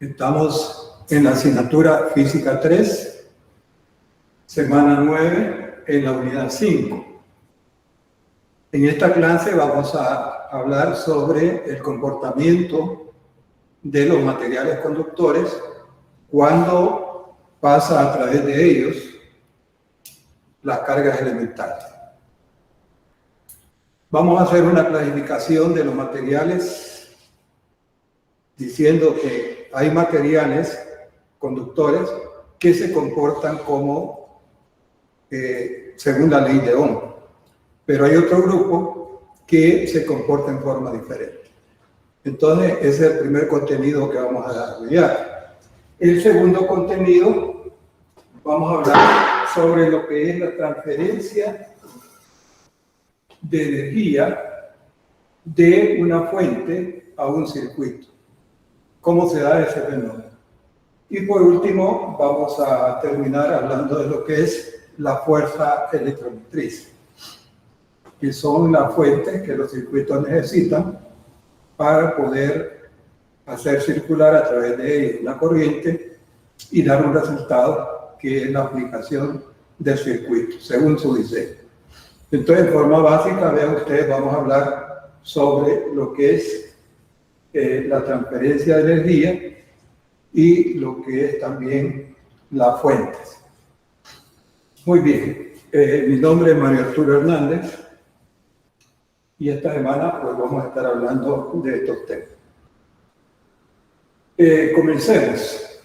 Estamos en la asignatura Física 3, semana 9, en la unidad 5. En esta clase vamos a hablar sobre el comportamiento de los materiales conductores cuando pasa a través de ellos las cargas elementales. Vamos a hacer una clasificación de los materiales diciendo que hay materiales conductores que se comportan como según la ley de Ohm, pero hay otro grupo que se comporta en forma diferente. Entonces, ese es el primer contenido que vamos a desarrollar. El segundo contenido, vamos a hablar sobre lo que es la transferencia de energía de una fuente a un circuito. ¿Cómo se da ese fenómeno? Y por último, vamos a terminar hablando de lo que es la fuerza electromotriz, que son las fuentes que los circuitos necesitan para poder hacer circular a través de ellos la corriente y dar un resultado que es la aplicación del circuito, según su diseño. Entonces, en forma básica, vean ustedes, vamos a hablar sobre lo que es la transferencia de energía y lo que es también las fuentes. Muy bien, mi nombre es Mario Arturo Hernández y esta semana pues vamos a estar hablando de estos temas. Comencemos.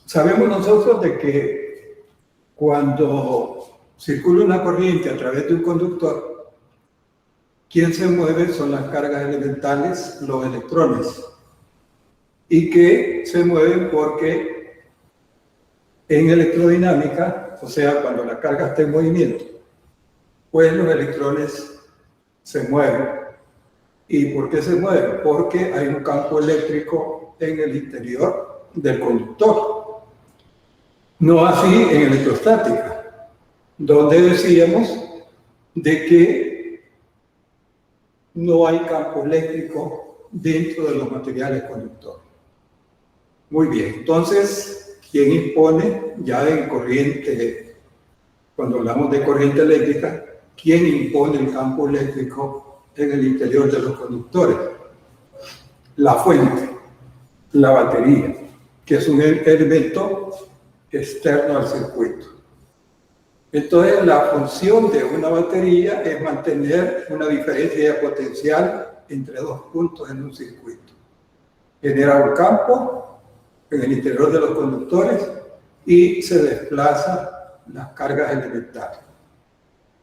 Sabemos nosotros de que cuando circula una corriente a través de un conductor, quien se mueve son las cargas elementales, los electrones, y que se mueven porque en electrodinámica, o sea, cuando la carga está en movimiento, pues los electrones se mueven. ¿Y por qué se mueven? Porque hay un campo eléctrico en el interior del conductor. No así en electrostática, donde decíamos de que no hay campo eléctrico dentro de los materiales conductores. Muy bien, entonces, ¿quién impone ya en corriente, cuando hablamos de corriente eléctrica, quién impone el campo eléctrico en el interior de los conductores? La fuente, la batería, que es un elemento externo al circuito. Entonces, la función de una batería es mantener una diferencia de potencial entre dos puntos en un circuito. Genera un campo en el interior de los conductores y se desplazan las cargas elementales.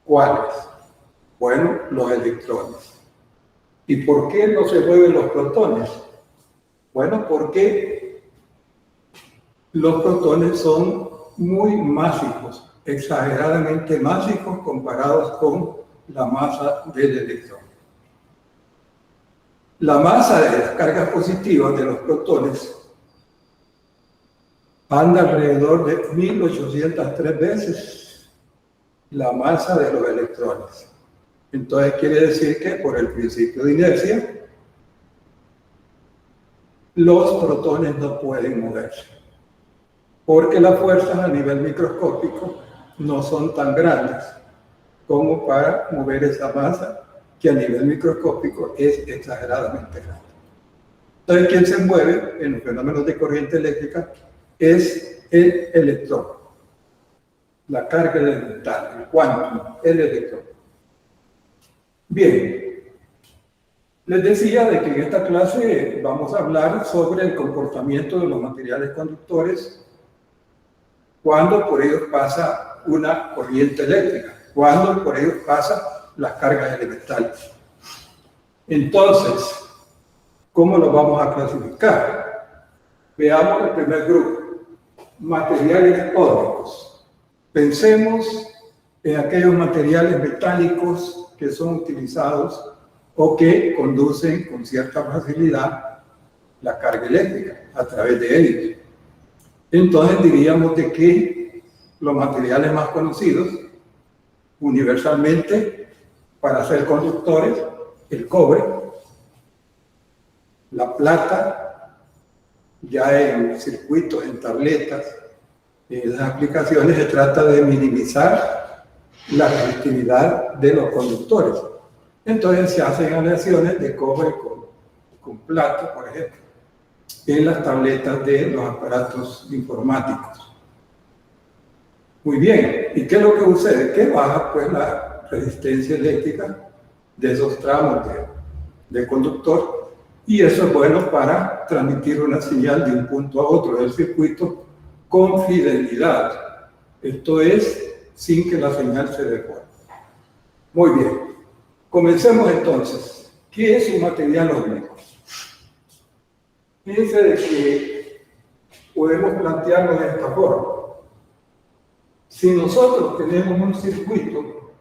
¿Cuáles? Bueno, los electrones. ¿Y por qué no se mueven los protones? Bueno, porque los protones son muy másicos, exageradamente másicos comparados con la masa del electrón. La masa de las cargas positivas de los protones anda alrededor de 1803 veces la masa de los electrones. Entonces quiere decir que por el principio de inercia, los protones no pueden moverse, porque las fuerzas a nivel microscópico no son tan grandes como para mover esa masa que a nivel microscópico es exageradamente grande. Entonces, ¿quién se mueve en los fenómenos de corriente eléctrica? Es el electrón, la carga elemental, el quantum, el electrón. Bien, les decía de que en esta clase vamos a hablar sobre el comportamiento de los materiales conductores cuando por ellos pasa una corriente eléctrica, cuando por ellos pasan las cargas elementales. Entonces, ¿cómo lo vamos a clasificar? Veamos el primer grupo, materiales ópticos. Pensemos en aquellos materiales metálicos que son utilizados o que conducen con cierta facilidad la carga eléctrica a través de ellos. Entonces diríamos de que los materiales más conocidos universalmente para ser conductores, el cobre, la plata, ya en circuitos, en tabletas, en las aplicaciones se trata de minimizar la resistividad de los conductores. Entonces se hacen aleaciones de cobre con plata, por ejemplo, en las tabletas de los aparatos informáticos. Muy bien, ¿y qué es lo que sucede? Que baja pues la resistencia eléctrica de esos tramos de conductor, y eso es bueno para transmitir una señal de un punto a otro del circuito con fidelidad. Esto es, sin que la señal se deforme. Muy bien, comencemos entonces. ¿Qué es un material óptico? Fíjense de que podemos plantearlo de esta forma. Si nosotros tenemos un circuito,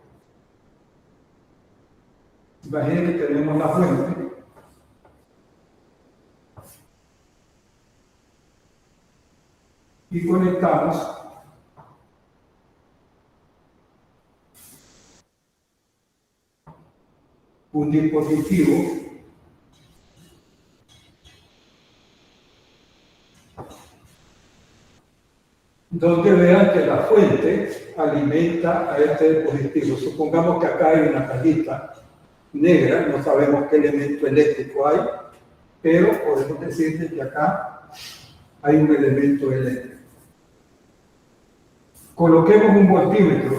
imaginen que tenemos la fuente, y conectamos un dispositivo donde vean que la fuente alimenta a este dispositivo. Supongamos que acá hay una cajita negra, no sabemos qué elemento eléctrico hay, pero podemos decir que acá hay un elemento eléctrico. Coloquemos un voltímetro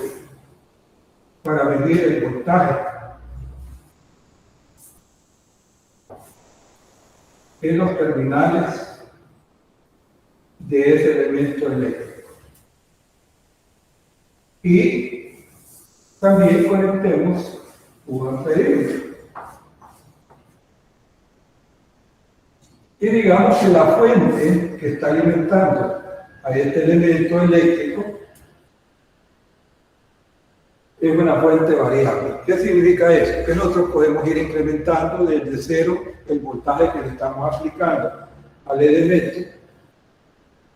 para medir el voltaje en los terminales de ese elemento eléctrico. Y también conectemos un amperímetro. Y digamos que la fuente que está alimentando a este elemento eléctrico es una fuente variable. ¿Qué significa eso? Que nosotros podemos ir incrementando desde cero el voltaje que le estamos aplicando al elemento,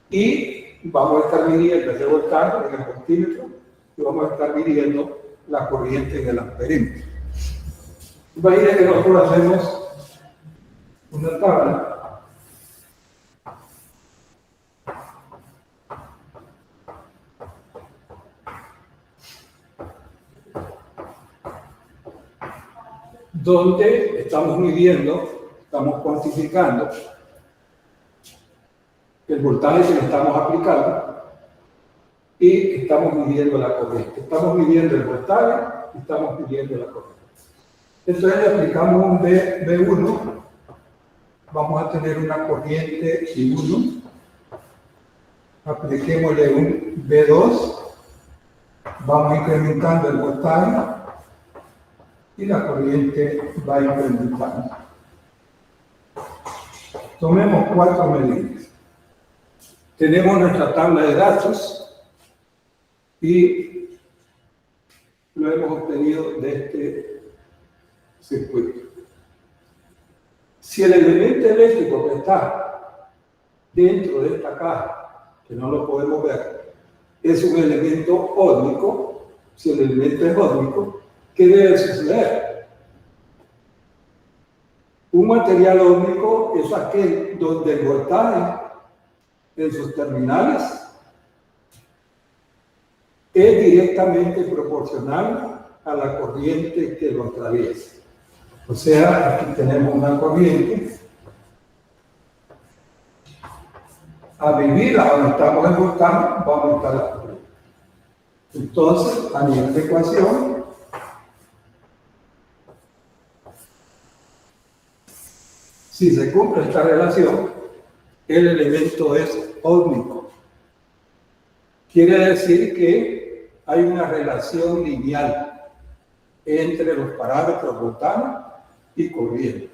y vamos a estar midiendo ese voltaje en el voltímetro, y vamos a estar midiendo la corriente en el amperímetro. Imaginen que nosotros hacemos una tabla donde estamos midiendo, estamos cuantificando el voltaje que le estamos aplicando y estamos midiendo la corriente. Estamos midiendo el voltaje y estamos midiendo la corriente. Entonces le aplicamos un B1, vamos a tener una corriente I1, apliquémosle un B2, vamos incrementando el voltaje y la corriente va incrementando. Tomemos 4 medidas. Tenemos nuestra tabla de datos y lo hemos obtenido de este circuito. Si el elemento eléctrico que está dentro de esta caja, que no lo podemos ver, es un elemento óptico, si el elemento es óptico, ¿qué debe suceder? Un material óptico es aquel donde el voltaje en sus terminales es directamente proporcional a la corriente que lo atraviesa. O sea, aquí tenemos una corriente. A medir a donde estamos en voltaje, va a aumentar la corriente. Entonces, a nivel de ecuación, si se cumple esta relación, el elemento es óptico. Quiere decir que hay una relación lineal entre los parámetros voltaje y corriente.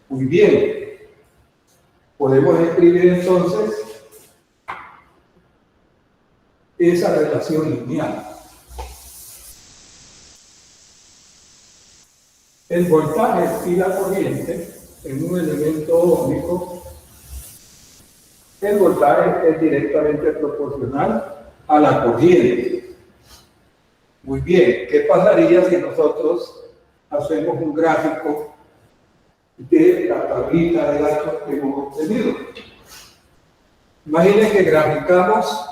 Muy bien. Podemos escribir entonces esa relación lineal. El voltaje y la corriente en un elemento óptico, el voltaje es directamente proporcional a la corriente. Muy bien, ¿qué pasaría si nosotros hacemos un gráfico de la tablita de datos que hemos obtenido. Imaginen que graficamos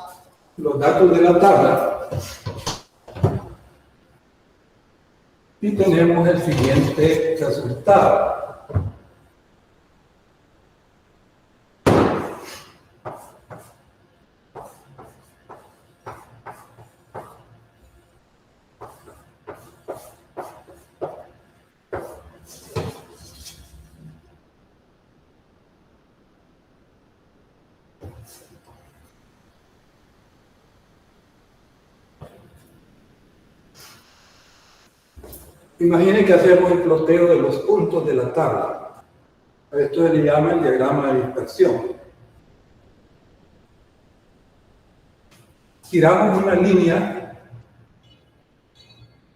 los datos de la tabla y tenemos el siguiente resultado. Imaginen que hacemos el ploteo de los puntos de la tabla. A esto se le llama el diagrama de dispersión. Tiramos una línea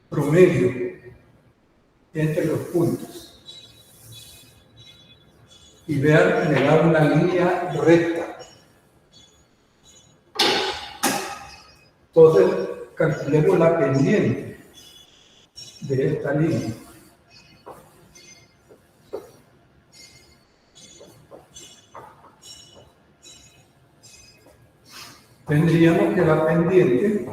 promedio entre los puntos. Y vean, me da una línea recta. Entonces, calculemos la pendiente de esta línea. Tendríamos que la pendiente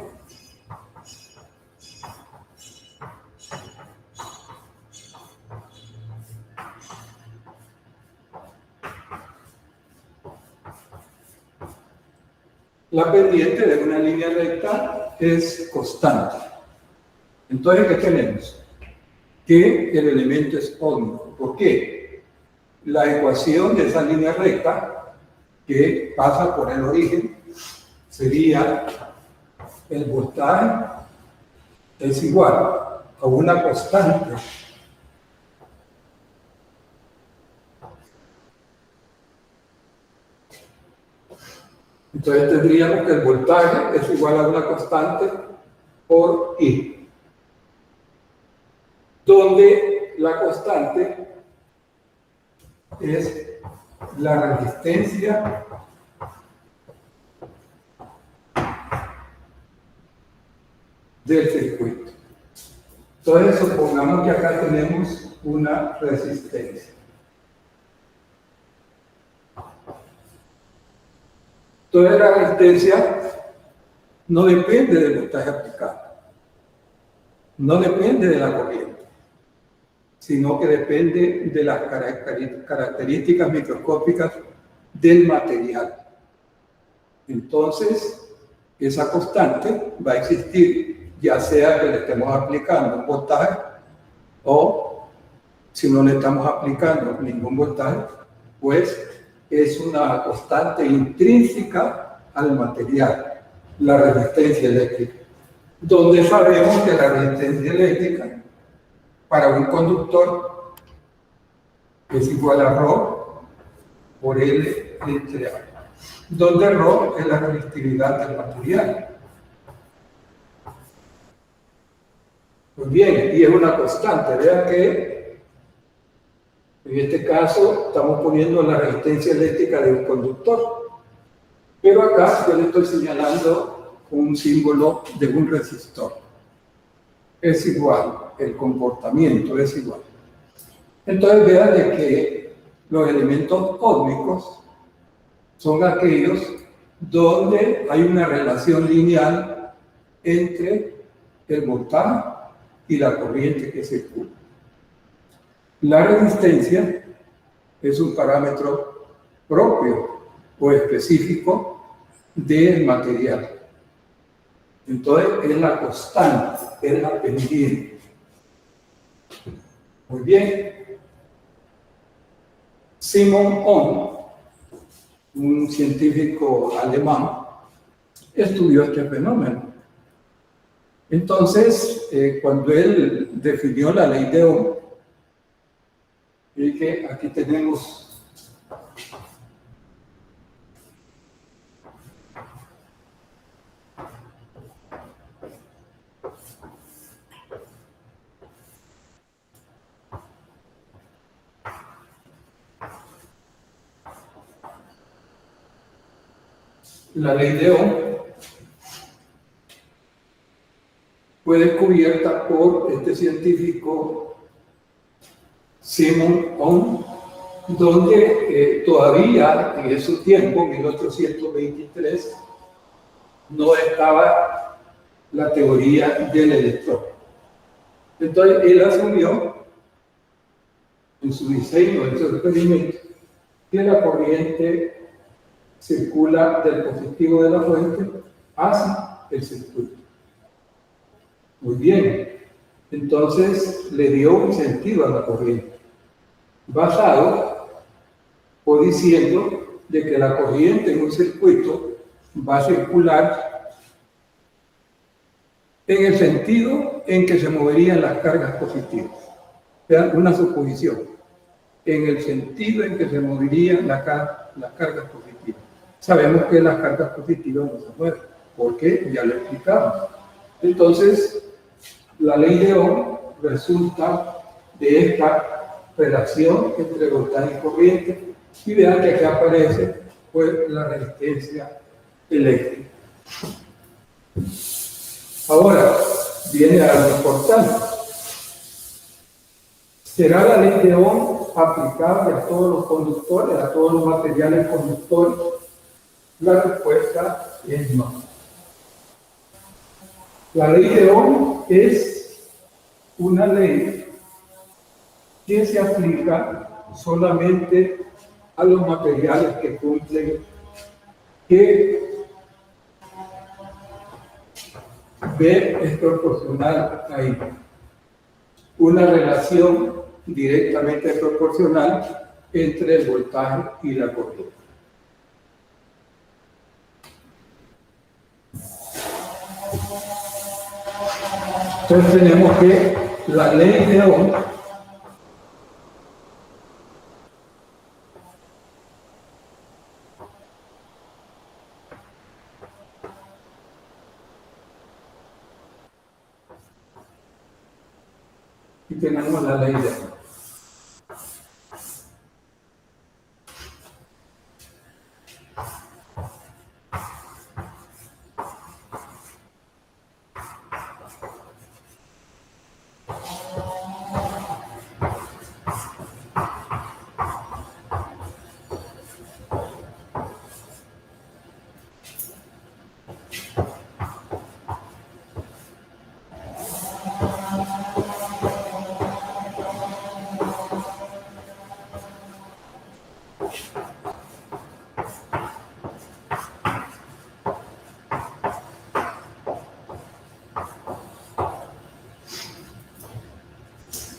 de una línea recta es constante. Entonces, ¿qué tenemos? Que el elemento es ómnico. ¿Por qué? La ecuación de esa línea recta que pasa por el origen sería el voltaje es igual a una constante entonces tendríamos que el voltaje es igual a una constante por I, donde la constante es la resistencia del circuito. Entonces, supongamos que acá tenemos una resistencia. Entonces, la resistencia no depende del voltaje aplicado, no depende de la corriente, sino que depende de las características microscópicas del material. Entonces, esa constante va a existir, ya sea que le estemos aplicando un voltaje o si no le estamos aplicando ningún voltaje, pues es una constante intrínseca al material, la resistencia eléctrica, donde sabemos que la resistencia eléctrica para un conductor es igual a ρ por L entre A, donde ρ es la resistividad del material. Pues bien, y es una constante. Vean que en este caso estamos poniendo la resistencia eléctrica de un conductor, pero acá yo le estoy señalando un símbolo de un resistor. Es igual, el comportamiento es igual. Entonces vean de que los elementos ómicos son aquellos donde hay una relación lineal entre el voltaje y la corriente que circula. La resistencia es un parámetro propio o específico del material. Entonces, es la constante, es la pendiente. Muy bien. Simon Ohm, un científico alemán, estudió este fenómeno. Entonces, cuando él definió la ley de Ohm, y que aquí tenemos la ley de Ohm, fue descubierta por este científico Simon Ohm donde todavía en esos tiempos, 1823, no estaba la teoría del electrón. Entonces él asumió en su diseño, en su experimento, que la corriente circula del positivo de la fuente hacia el circuito. Muy bien, entonces le dio un sentido a la corriente, basado o diciendo de que la corriente en un circuito va a circular en el sentido en que se moverían las cargas positivas. Vean, una suposición, en el sentido en que se moverían las cargas positivas. Sabemos que las cargas positivas no se mueven, porque ya lo explicamos. Entonces, la ley de Ohm resulta de esta relación entre voltaje y corriente, y vean que aquí aparece pues, la resistencia eléctrica. Ahora, viene algo importante. ¿Será la ley de Ohm aplicable a todos los conductores, a todos los materiales conductores? La respuesta es no. La ley de Ohm es una ley que se aplica solamente a los materiales que cumplen que B es proporcional a I. Una relación directamente proporcional entre el voltaje y la corriente. Entonces tenemos que la ley de Ohm y tenemos la ley de Ohm.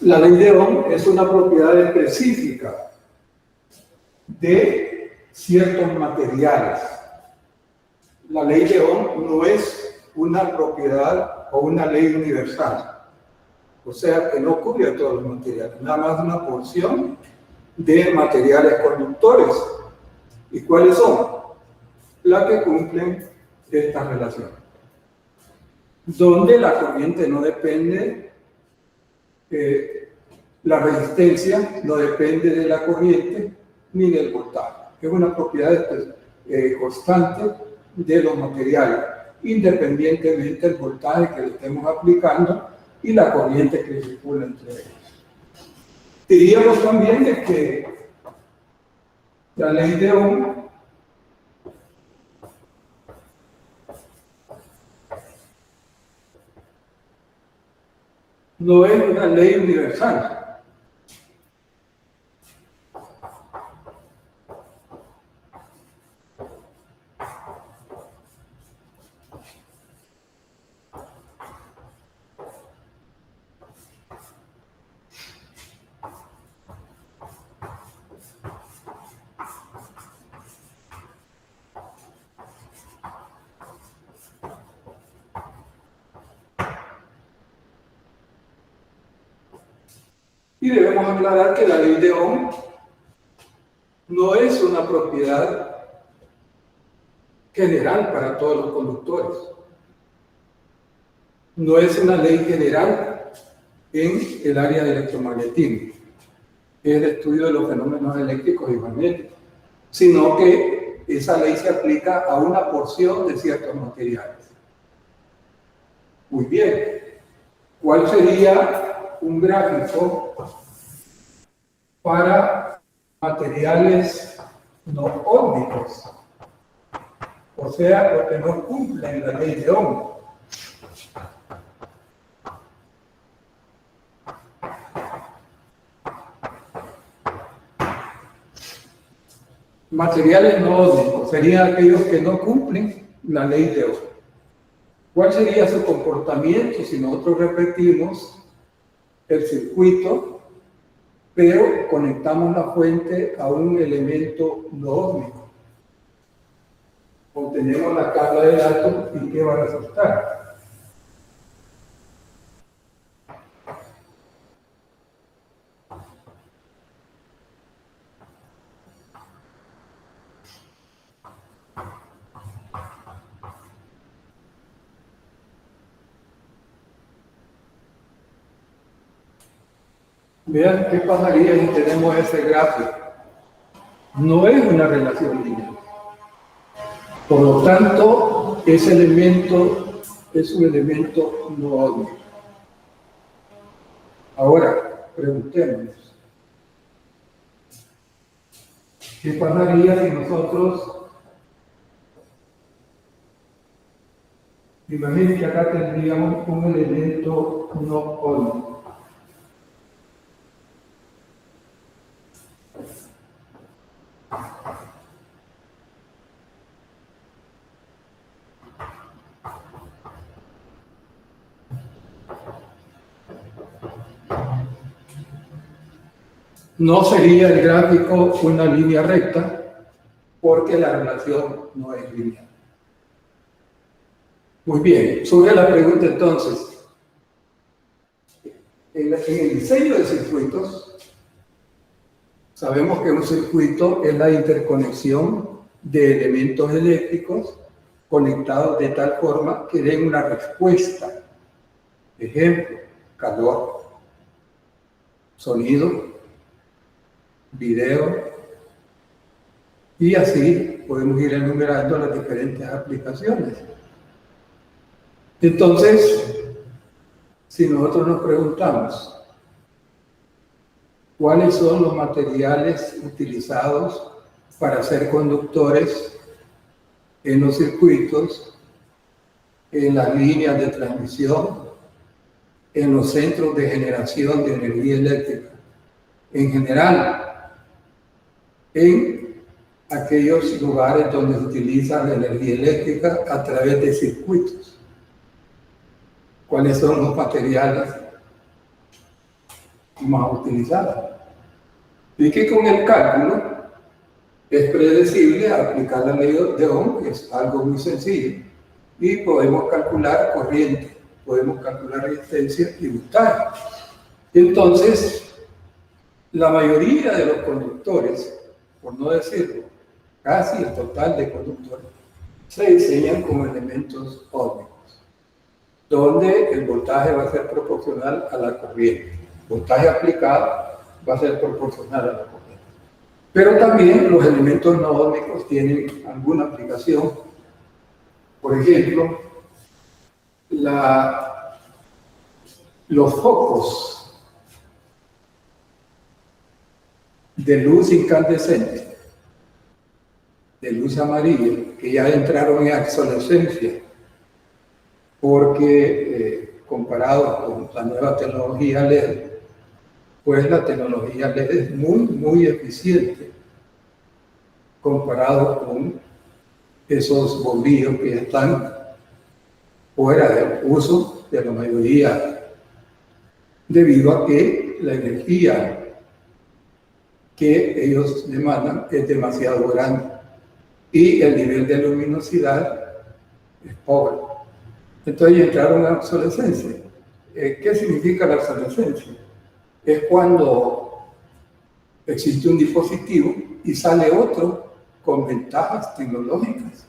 La ley de Ohm es una propiedad específica de ciertos materiales. La ley de Ohm no es una propiedad o una ley universal. O sea, que no cubre a todos los materiales, nada más una porción de materiales conductores. ¿Y cuáles son? Las que cumplen esta relación. Donde la corriente no depende, la resistencia no depende de la corriente ni del voltaje. Es una propiedad constante de los materiales, independientemente del voltaje que le estemos aplicando y la corriente que circula entre ellos. Diríamos también de que la ley de Ohm no es una ley universal. Y debemos aclarar que la ley de Ohm no es una propiedad general para todos los conductores. No es una ley general en el área de electromagnetismo, que es el estudio de los fenómenos eléctricos y magnéticos, sino que esa ley se aplica a una porción de ciertos materiales. Muy bien, ¿cuál sería un gráfico para materiales no ómicos, o sea, los que no cumplen la ley de Ohm. Materiales no ómicos serían aquellos que no cumplen la ley de Ohm. ¿Cuál sería su comportamiento si nosotros repetimos el circuito, pero conectamos la fuente a un elemento no ósmico? Obtenemos la tabla de datos y ¿qué va a resultar? Vean qué pasaría si tenemos ese gráfico. No es una relación lineal. Por lo tanto, ese elemento es un elemento no ósmico. Ahora, preguntémonos, ¿qué pasaría si nosotros, imaginen que acá tendríamos un elemento no ósmico? No sería el gráfico una línea recta porque la relación no es lineal. Muy bien, surge la pregunta entonces. En el diseño de circuitos, sabemos que un circuito es la interconexión de elementos eléctricos conectados de tal forma que den una respuesta. Ejemplo, calor, sonido, video, y así podemos ir enumerando las diferentes aplicaciones. Entonces, si nosotros nos preguntamos cuáles son los materiales utilizados para ser conductores en los circuitos, en las líneas de transmisión, en los centros de generación de energía eléctrica, en general, en aquellos lugares donde se utiliza la energía eléctrica a través de circuitos. ¿Cuáles son los materiales más utilizados? Y que con el cálculo es predecible aplicar la ley de Ohm, que es algo muy sencillo, y podemos calcular corriente, podemos calcular resistencia y voltaje. Entonces, la mayoría de los conductores, por no decirlo, casi el total de conductores, se diseñan como elementos ómicos, donde el voltaje va a ser proporcional a la corriente. El voltaje aplicado va a ser proporcional a la corriente. Pero también los elementos no ómicos tienen alguna aplicación. Por ejemplo, los focos de luz incandescente, de luz amarilla, que ya entraron en obsolescencia, porque comparado con la nueva tecnología LED, pues la tecnología LED es muy eficiente comparado con esos bombillos que están fuera del uso de la mayoría, debido a que la energía que ellos demandan es demasiado grande y el nivel de luminosidad es pobre. Entonces entraron en obsolescencia. ¿Qué significa la obsolescencia? Es cuando existe un dispositivo y sale otro con ventajas tecnológicas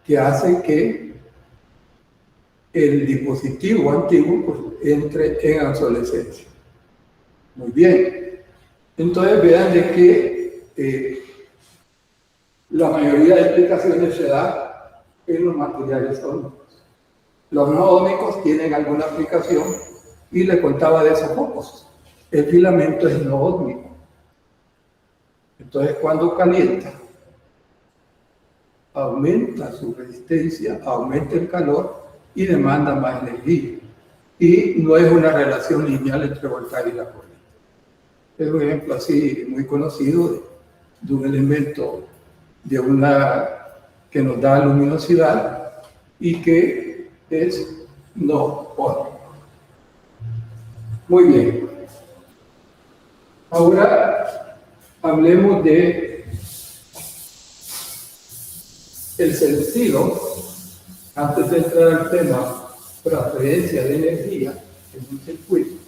que hacen que el dispositivo antiguo pues, entre en obsolescencia. Muy bien. Entonces vean de que la mayoría de aplicaciones se da en los materiales ómicos. Los no ómicos tienen alguna aplicación y le contaba de esos focos. El filamento es no ómico. Entonces, cuando calienta, aumenta su resistencia, aumenta el calor y demanda más energía. Y no es una relación lineal entre voltaje y la corriente. Es un ejemplo así muy conocido de un elemento que nos da luminosidad y que es no óptico. Muy bien. Ahora hablemos de el sentido, antes de entrar al tema transferencia de energía en un circuito.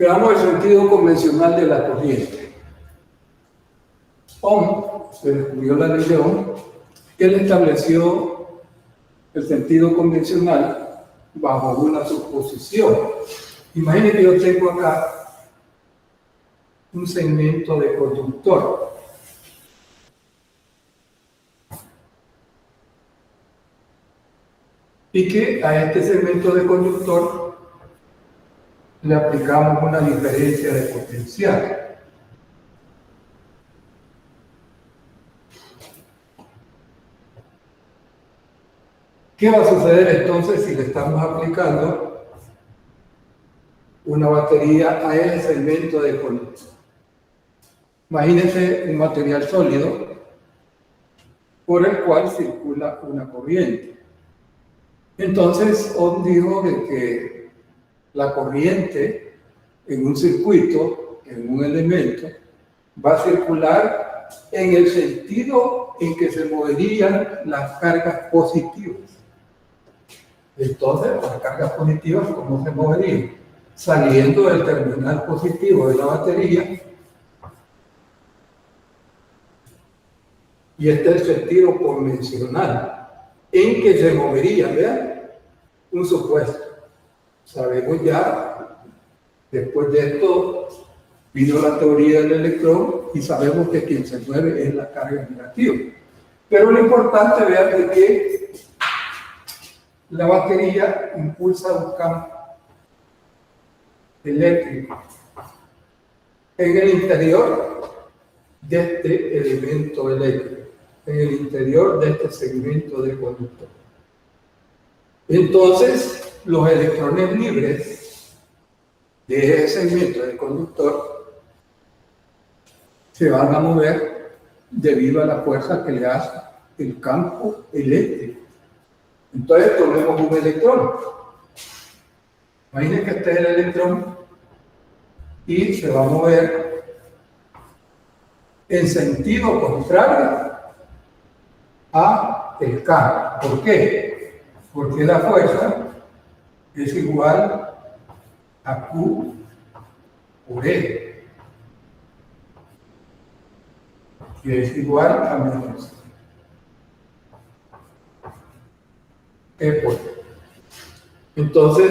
Veamos el sentido convencional de la corriente. Ohm, se descubrió la ley de Ohm, él estableció el sentido convencional bajo una suposición. Imaginen que yo tengo acá un segmento de conductor. Y que a este segmento de conductor le aplicamos una diferencia de potencial. ¿Qué va a suceder entonces si le estamos aplicando una batería a ese segmento de conductor? Imagínense un material sólido por el cual circula una corriente. Entonces, Ohm dijo que la corriente en un circuito, en un elemento, va a circular en el sentido en que se moverían las cargas positivas. Entonces, las cargas positivas, ¿cómo se moverían? Saliendo del terminal positivo de la batería. Y este es el sentido convencional en que se movería, vean, un supuesto. Sabemos ya, después de esto, vino la teoría del electrón y sabemos que quien se mueve es la carga negativa. Pero lo importante, vean, es que la batería impulsa un campo eléctrico en el interior de este elemento eléctrico, en el interior de este segmento de conductor. Entonces, los electrones libres de ese segmento de conductor se van a mover debido a la fuerza que le hace el campo eléctrico. Entonces, tomemos un electrón. Imaginen que este es el electrón y se va a mover en sentido contrario a el campo. ¿Por qué? Porque la fuerza es igual a Q por E, que es igual a menos E por E. Entonces,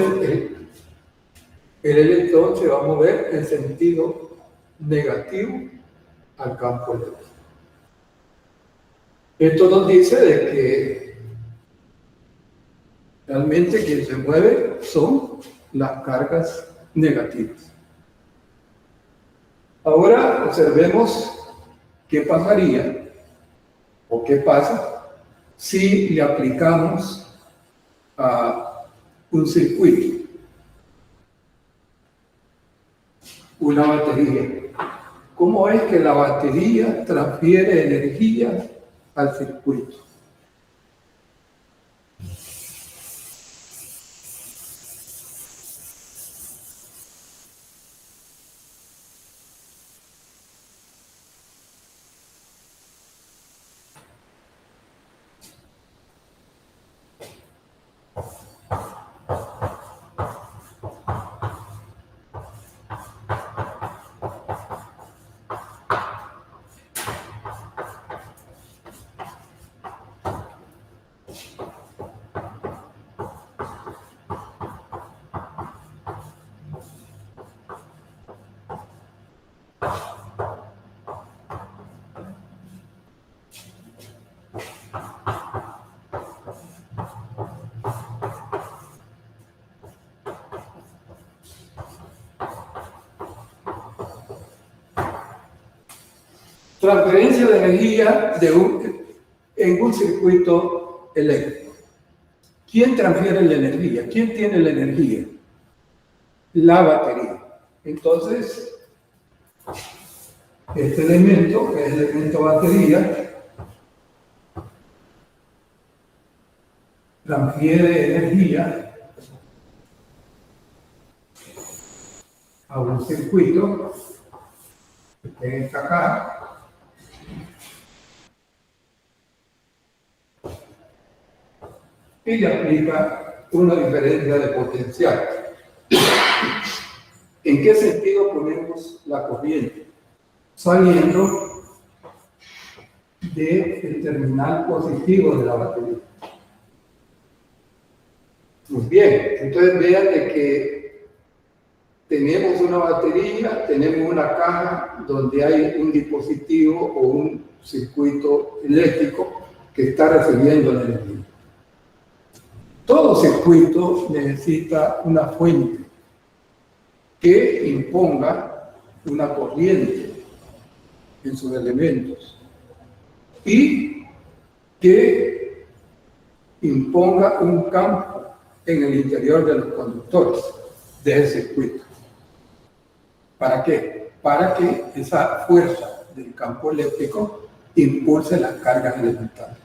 el electrón se va a mover en sentido negativo al campo eléctrico. Esto nos dice de que realmente quien se mueve son las cargas negativas. Ahora observemos qué pasaría o qué pasa si le aplicamos a un circuito una batería. ¿Cómo es que la batería transfiere energía al circuito? transferencia de energía en un circuito eléctrico. ¿Quién transfiere la energía? ¿Quién tiene la energía? La batería. Entonces, este elemento, que es el elemento batería, transfiere energía a un circuito que está acá, y le aplica una diferencia de potencial. ¿En qué sentido ponemos la corriente? Saliendo del terminal positivo de la batería. Muy bien, entonces vean de que tenemos una batería, tenemos una caja donde hay un dispositivo o un circuito eléctrico que está recibiendo la energía. Todo circuito necesita una fuente que imponga una corriente en sus elementos y que imponga un campo en el interior de los conductores de ese circuito. ¿Para qué? Para que esa fuerza del campo eléctrico impulse las cargas elementales.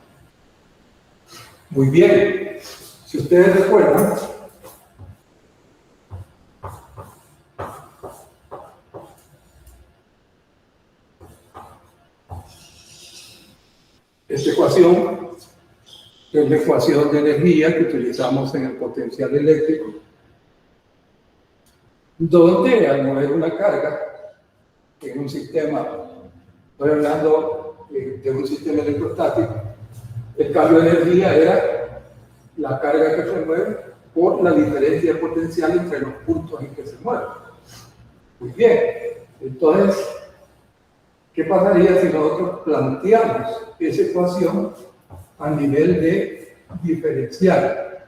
Muy bien. Si ustedes recuerdan, esta ecuación es la ecuación de energía que utilizamos en el potencial eléctrico, donde al mover una carga en un sistema, estoy hablando de un sistema electrostático, el cambio de energía era la carga que se mueve por la diferencia potencial entre los puntos en que se mueve. Muy bien, entonces, ¿qué pasaría si nosotros planteamos esa ecuación a nivel de diferencial?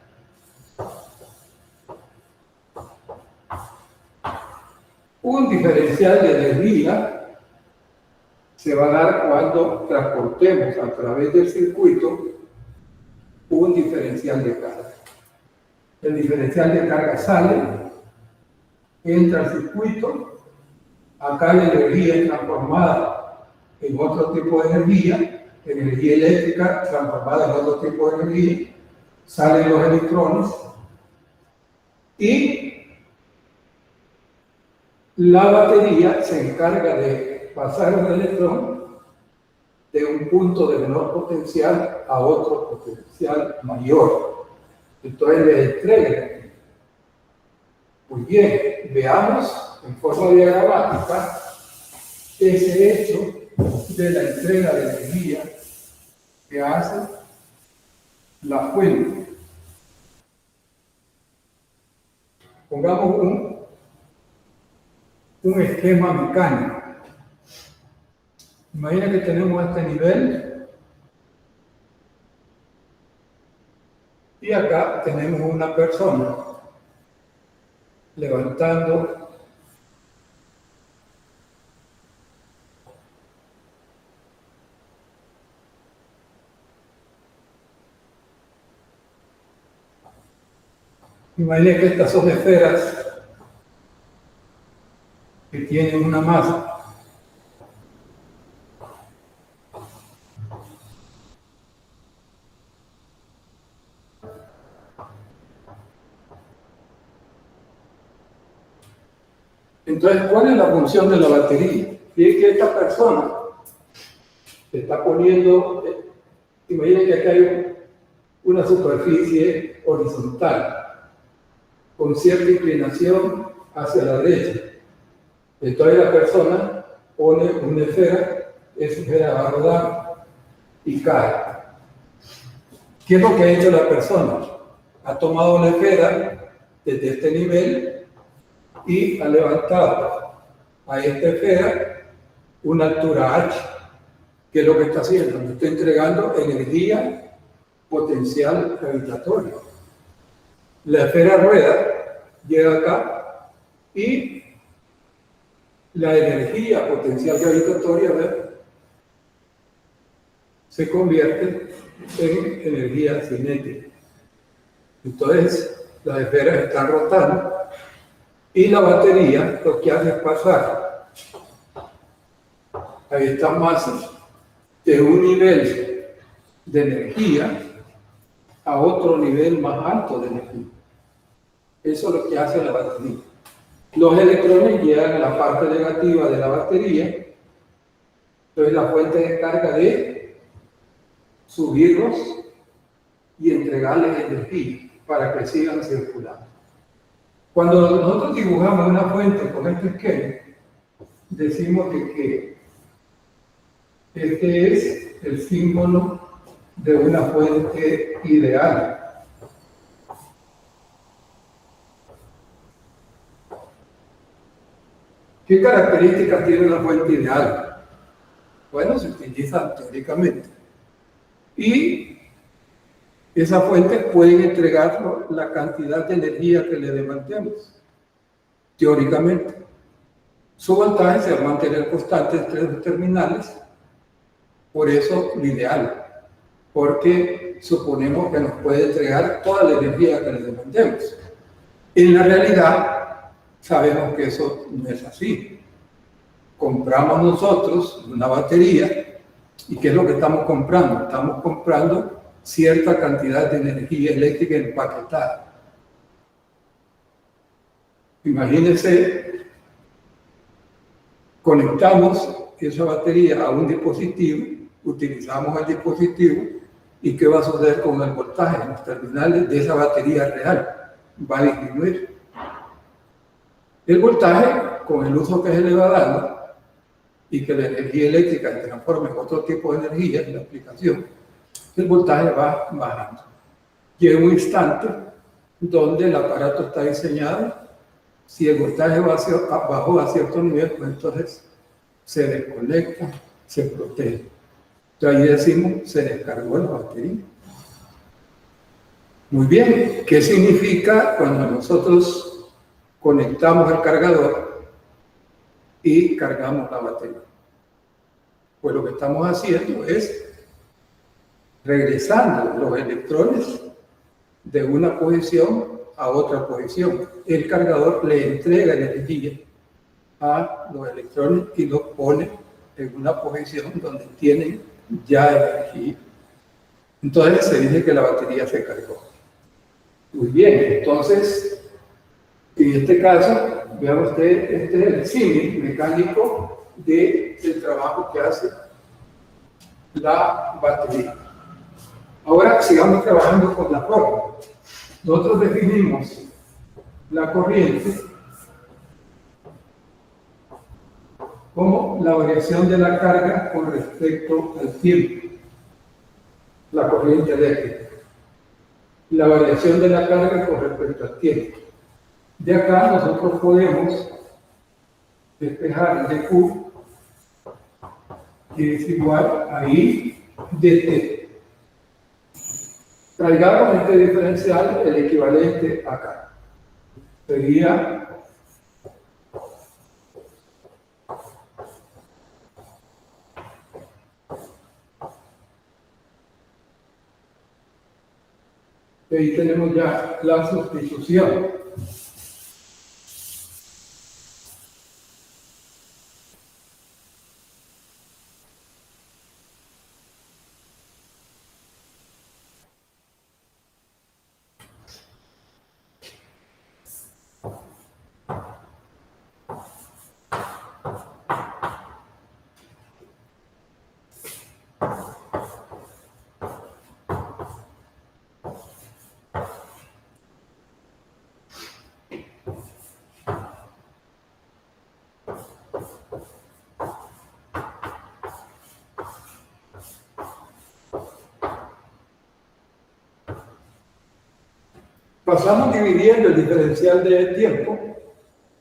Un diferencial de energía se va a dar cuando transportemos a través del circuito un diferencial de carga. El diferencial de carga sale, entra al circuito, acá la energía es transformada en otro tipo de energía eléctrica transformada en otro tipo de energía, salen los electrones y la batería se encarga de pasar un electrón de un punto de menor potencial a otro potencial mayor. Entonces le entrega. Muy bien, veamos en forma diagramática ese hecho de la entrega de energía que hace la fuente. Pongamos un esquema mecánico. Imagina que tenemos este nivel y acá tenemos una persona levantando imagina que estas son esferas que tienen una masa. Entonces, ¿cuál es la función de la batería? Y es que esta persona se está poniendo, imaginen que acá hay una superficie horizontal con cierta inclinación hacia la derecha. Entonces la persona pone una esfera, esa esfera va a rodar y cae. ¿Qué es lo que ha hecho la persona? Ha tomado la esfera desde este nivel y ha levantado a esta esfera una altura h. ¿Qué es lo que está haciendo? Le está entregando energía potencial gravitatoria. La esfera rueda, llega acá y la energía potencial gravitatoria se convierte en energía cinética. Entonces, las esferas están rotando y la batería lo que hace es pasar a estas masas de un nivel de energía a otro nivel más alto de energía. Eso es lo que hace la batería. Los electrones llegan a la parte negativa de la batería, entonces la fuente de carga de subirlos y entregarles energía para que sigan circulando. Cuando nosotros dibujamos una fuente con este esquema, decimos que este es el símbolo de una fuente ideal. ¿Qué características tiene una fuente ideal? Bueno, se utilizan teóricamente. Y esas fuentes pueden entregar la cantidad de energía que le demandemos, teóricamente. Su voltaje se va a mantener constante entre los terminales, por eso lo ideal, porque suponemos que nos puede entregar toda la energía que le demandemos. En la realidad, sabemos que eso no es así. Compramos nosotros una batería, ¿y qué es lo que estamos comprando? Estamos comprando cierta cantidad de energía eléctrica empaquetada. Imagínense, conectamos esa batería a un dispositivo, utilizamos el dispositivo, ¿y qué va a suceder con el voltaje en los terminales de esa batería real? Va a disminuir. El voltaje, con el uso que se le va dando, y que la energía eléctrica se transforme en otro tipo de energía en la aplicación, el voltaje va bajando. Llega un instante donde el aparato está diseñado, si el voltaje bajó a cierto nivel, pues entonces se desconecta, se protege. Entonces ahí decimos, se descargó la batería. Muy bien, ¿qué significa cuando nosotros conectamos el cargador y cargamos la batería? Pues lo que estamos haciendo es regresando los electrones de una posición a otra posición. El cargador le entrega energía a los electrones y los pone en una posición donde tienen ya energía. Entonces se dice que la batería se cargó. Muy bien, entonces, en este caso, vean usted, este es el símil mecánico del trabajo que hace la batería. Ahora sigamos trabajando con la fórmula. Nosotros definimos la corriente como la variación de la carga con respecto al tiempo, la corriente eléctrica. La variación de la carga con respecto al tiempo. De acá nosotros podemos despejar el dQ, que es igual a I dt. Traigamos este diferencial, el equivalente acá. Sería y ahí tenemos ya la sustitución. Pasamos dividiendo el diferencial de tiempo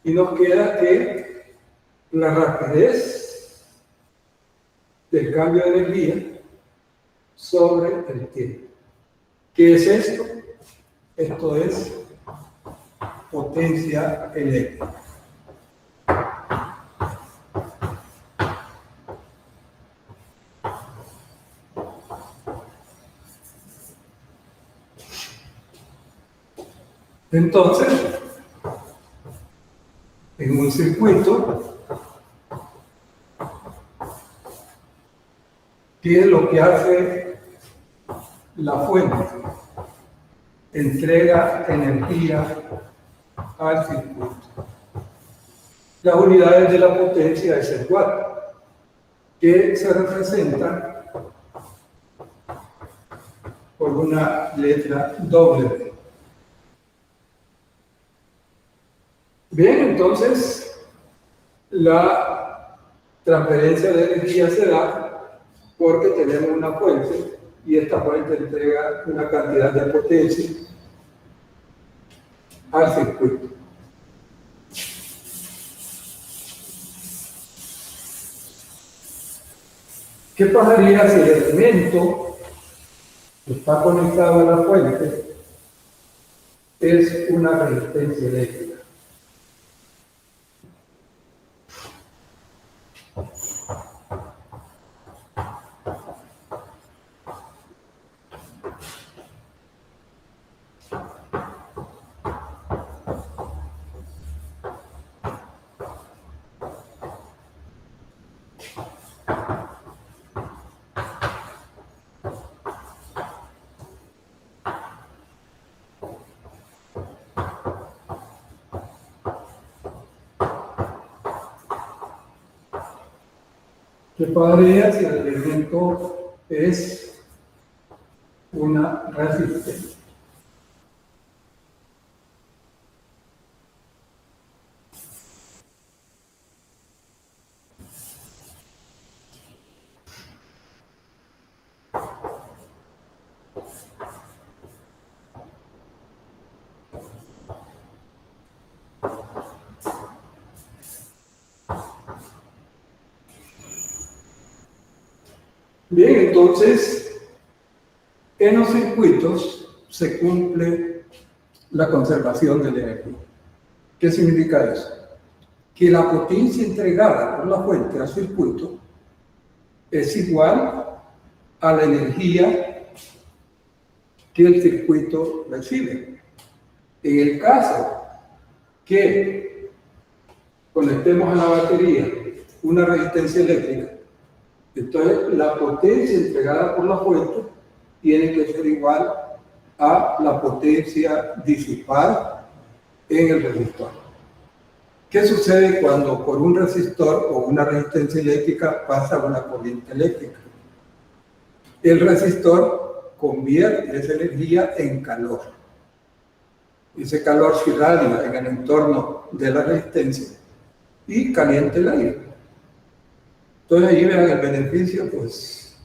y nos queda que la rapidez del cambio de energía sobre el tiempo. ¿Qué es esto? Esto es potencia eléctrica. Entonces, en un circuito, ¿qué es lo que hace la fuente? Entrega energía al circuito. Las unidades de la potencia es el watt, que se representa por una letra W. Bien, entonces la transferencia de energía se da porque tenemos una fuente y esta fuente entrega una cantidad de potencia al circuito. ¿Qué pasaría si el elemento que está conectado a la fuente es una resistencia eléctrica? ¿Qué pasaría si el elemento es una resistencia? Bien, entonces, en los circuitos se cumple la conservación de la energía. ¿Qué significa eso? Que la potencia entregada por la fuente al circuito es igual a la energía que el circuito recibe. En el caso que conectemos a la batería una resistencia eléctrica, entonces la potencia entregada por la fuente tiene que ser igual a la potencia disipada en el resistor. ¿Qué sucede cuando por un resistor o una resistencia eléctrica pasa una corriente eléctrica? El resistor convierte esa energía en calor. Ese calor se irradia en el entorno de la resistencia y calienta el aire. Entonces ahí vean el beneficio, pues,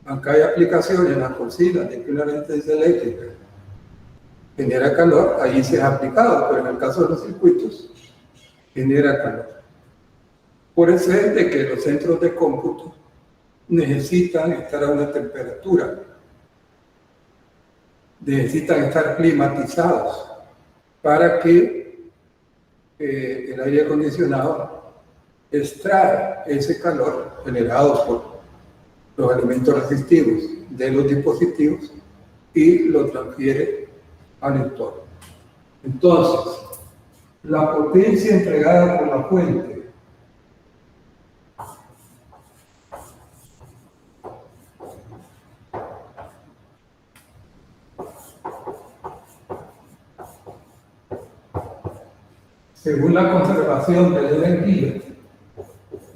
aunque hay aplicaciones en las cocinas de que una resistencia eléctrica genera calor, ahí se ha aplicado, pero en el caso de los circuitos, genera calor. Por eso es de que los centros de cómputo necesitan estar a una temperatura, necesitan estar climatizados para que el aire acondicionado extrae ese calor generado por los elementos resistivos de los dispositivos y lo transfiere al entorno. Entonces, la potencia entregada por la fuente según la conservación de la energía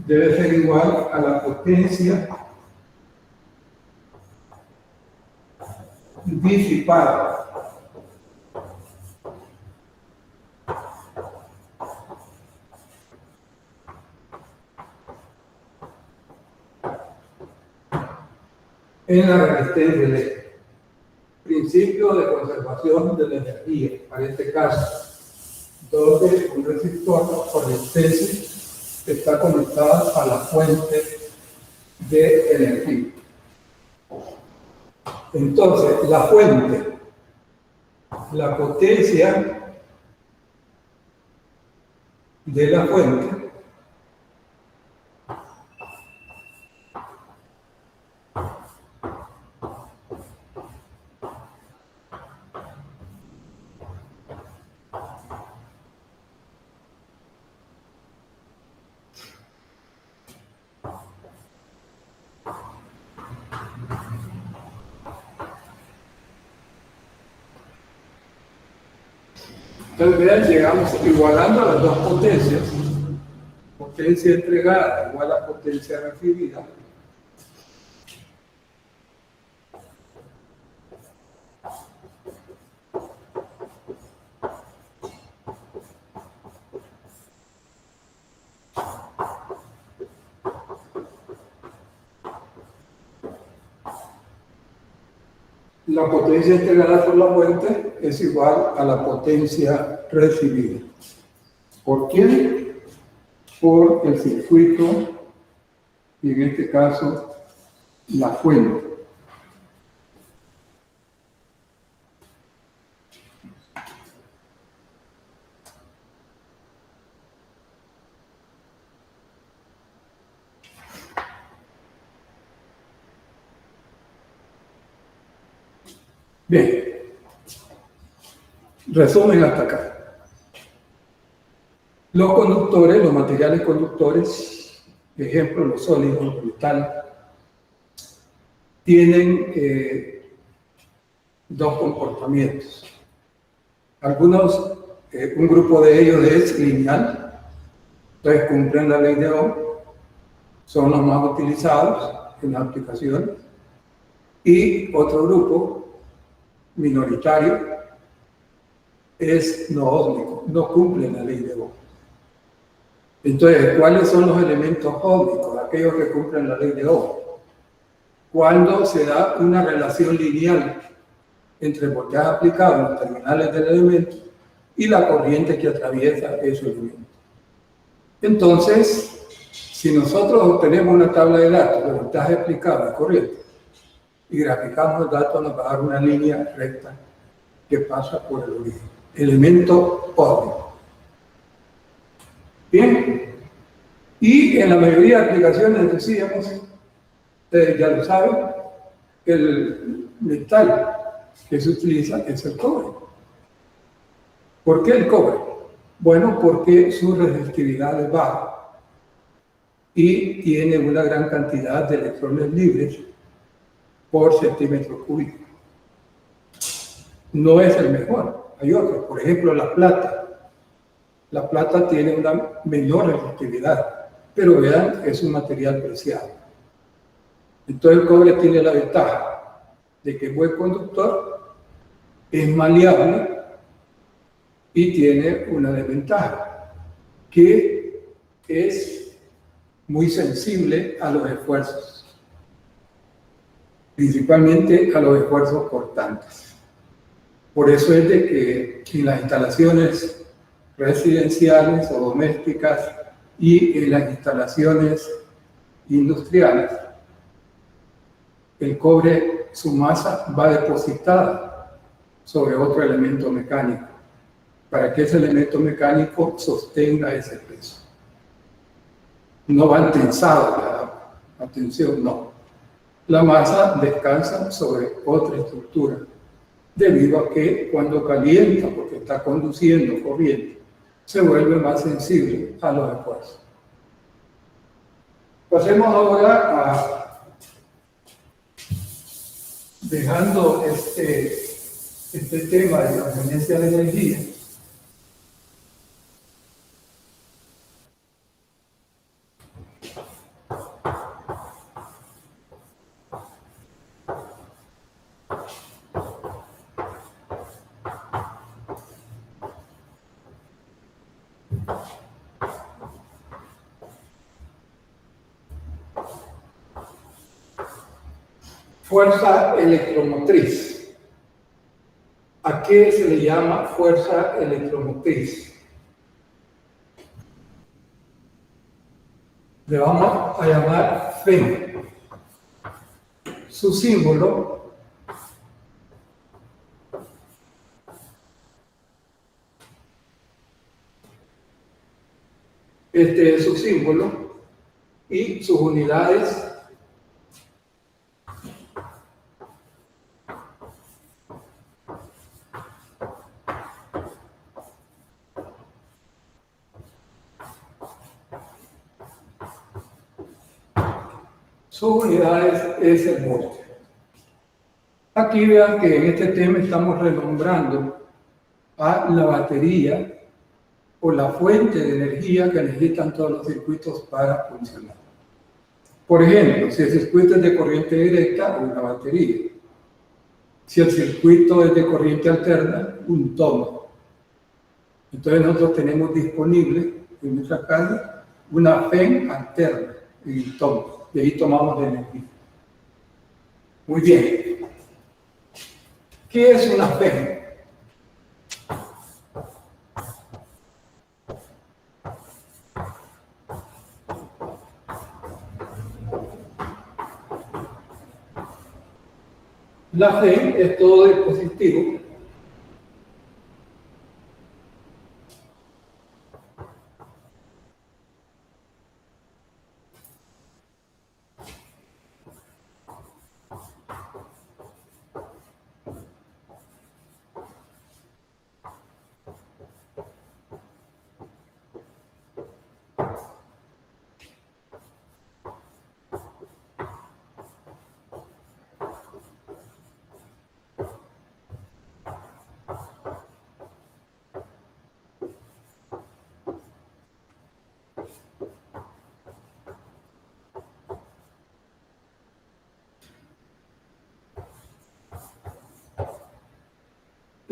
debe ser igual a la potencia disipada en la resistencia eléctrica. Principio de conservación de la energía, para este caso, donde un resistor por resistencia está conectada a la fuente de energía. Entonces, la fuente, la potencia de la fuente Entonces, vean, llegamos igualando a las dos potencias. Potencia entregada igual a potencia recibida. La potencia entregada por la fuente es igual a la potencia recibida. ¿Por quién? Por el circuito y en este caso la fuente. Bien, resumen hasta acá. Los conductores, los materiales conductores, ejemplo, los sólidos, los metales, tienen dos comportamientos. Algunos, un grupo de ellos es lineal, entonces cumplen la ley de Ohm, son los más utilizados en la aplicación, y otro grupo minoritario es no óhmico, no cumple la ley de Ohm. Entonces, ¿cuáles son los elementos óhmicos? Aquellos que cumplen la ley de Ohm. Cuando se da una relación lineal entre el voltaje aplicado en los terminales del elemento y la corriente que atraviesa ese elemento. Entonces, si nosotros obtenemos una tabla de datos de voltaje aplicado y corriente y graficamos el dato, nos va a dar una línea recta que pasa por el origen. Elemento óhmico. Bien. Y en la mayoría de aplicaciones decíamos, ustedes ya lo saben, el metal que se utiliza es el cobre. ¿Por qué el cobre? Bueno, porque su resistividad es baja y tiene una gran cantidad de electrones libres por centímetro cúbico. No es el mejor, hay otros, por ejemplo la plata. La plata tiene una menor resistividad, pero vean, es un material preciado. Entonces el cobre tiene la ventaja de que es buen conductor, es maleable y tiene una desventaja, que es muy sensible a los esfuerzos, principalmente a los esfuerzos cortantes. Por eso es de que en las instalaciones residenciales o domésticas y en las instalaciones industriales, el cobre, su masa va depositada sobre otro elemento mecánico, para que ese elemento mecánico sostenga ese peso. No van tensados la agua, atención, no. La masa descansa sobre otra estructura, debido a que cuando calienta, porque está conduciendo corriente, se vuelve más sensible a los esfuerzos. Pasemos ahora a, dejando este tema de la transferencia de energía, fuerza electromotriz. ¿A qué se le llama fuerza electromotriz? Le vamos a llamar F. Su símbolo este es su símbolo y sus unidades es el voltio. Aquí vean que en este tema estamos renombrando a la batería o la fuente de energía que necesitan todos los circuitos para funcionar. Por ejemplo, si el circuito es de corriente directa, una batería. Si el circuito es de corriente alterna, un tomo. Entonces nosotros tenemos disponible en nuestra casa una FEM alterna en el tomo. De ahí tomamos la energía. Muy bien. ¿Qué es una FEM? La FEM es todo dispositivo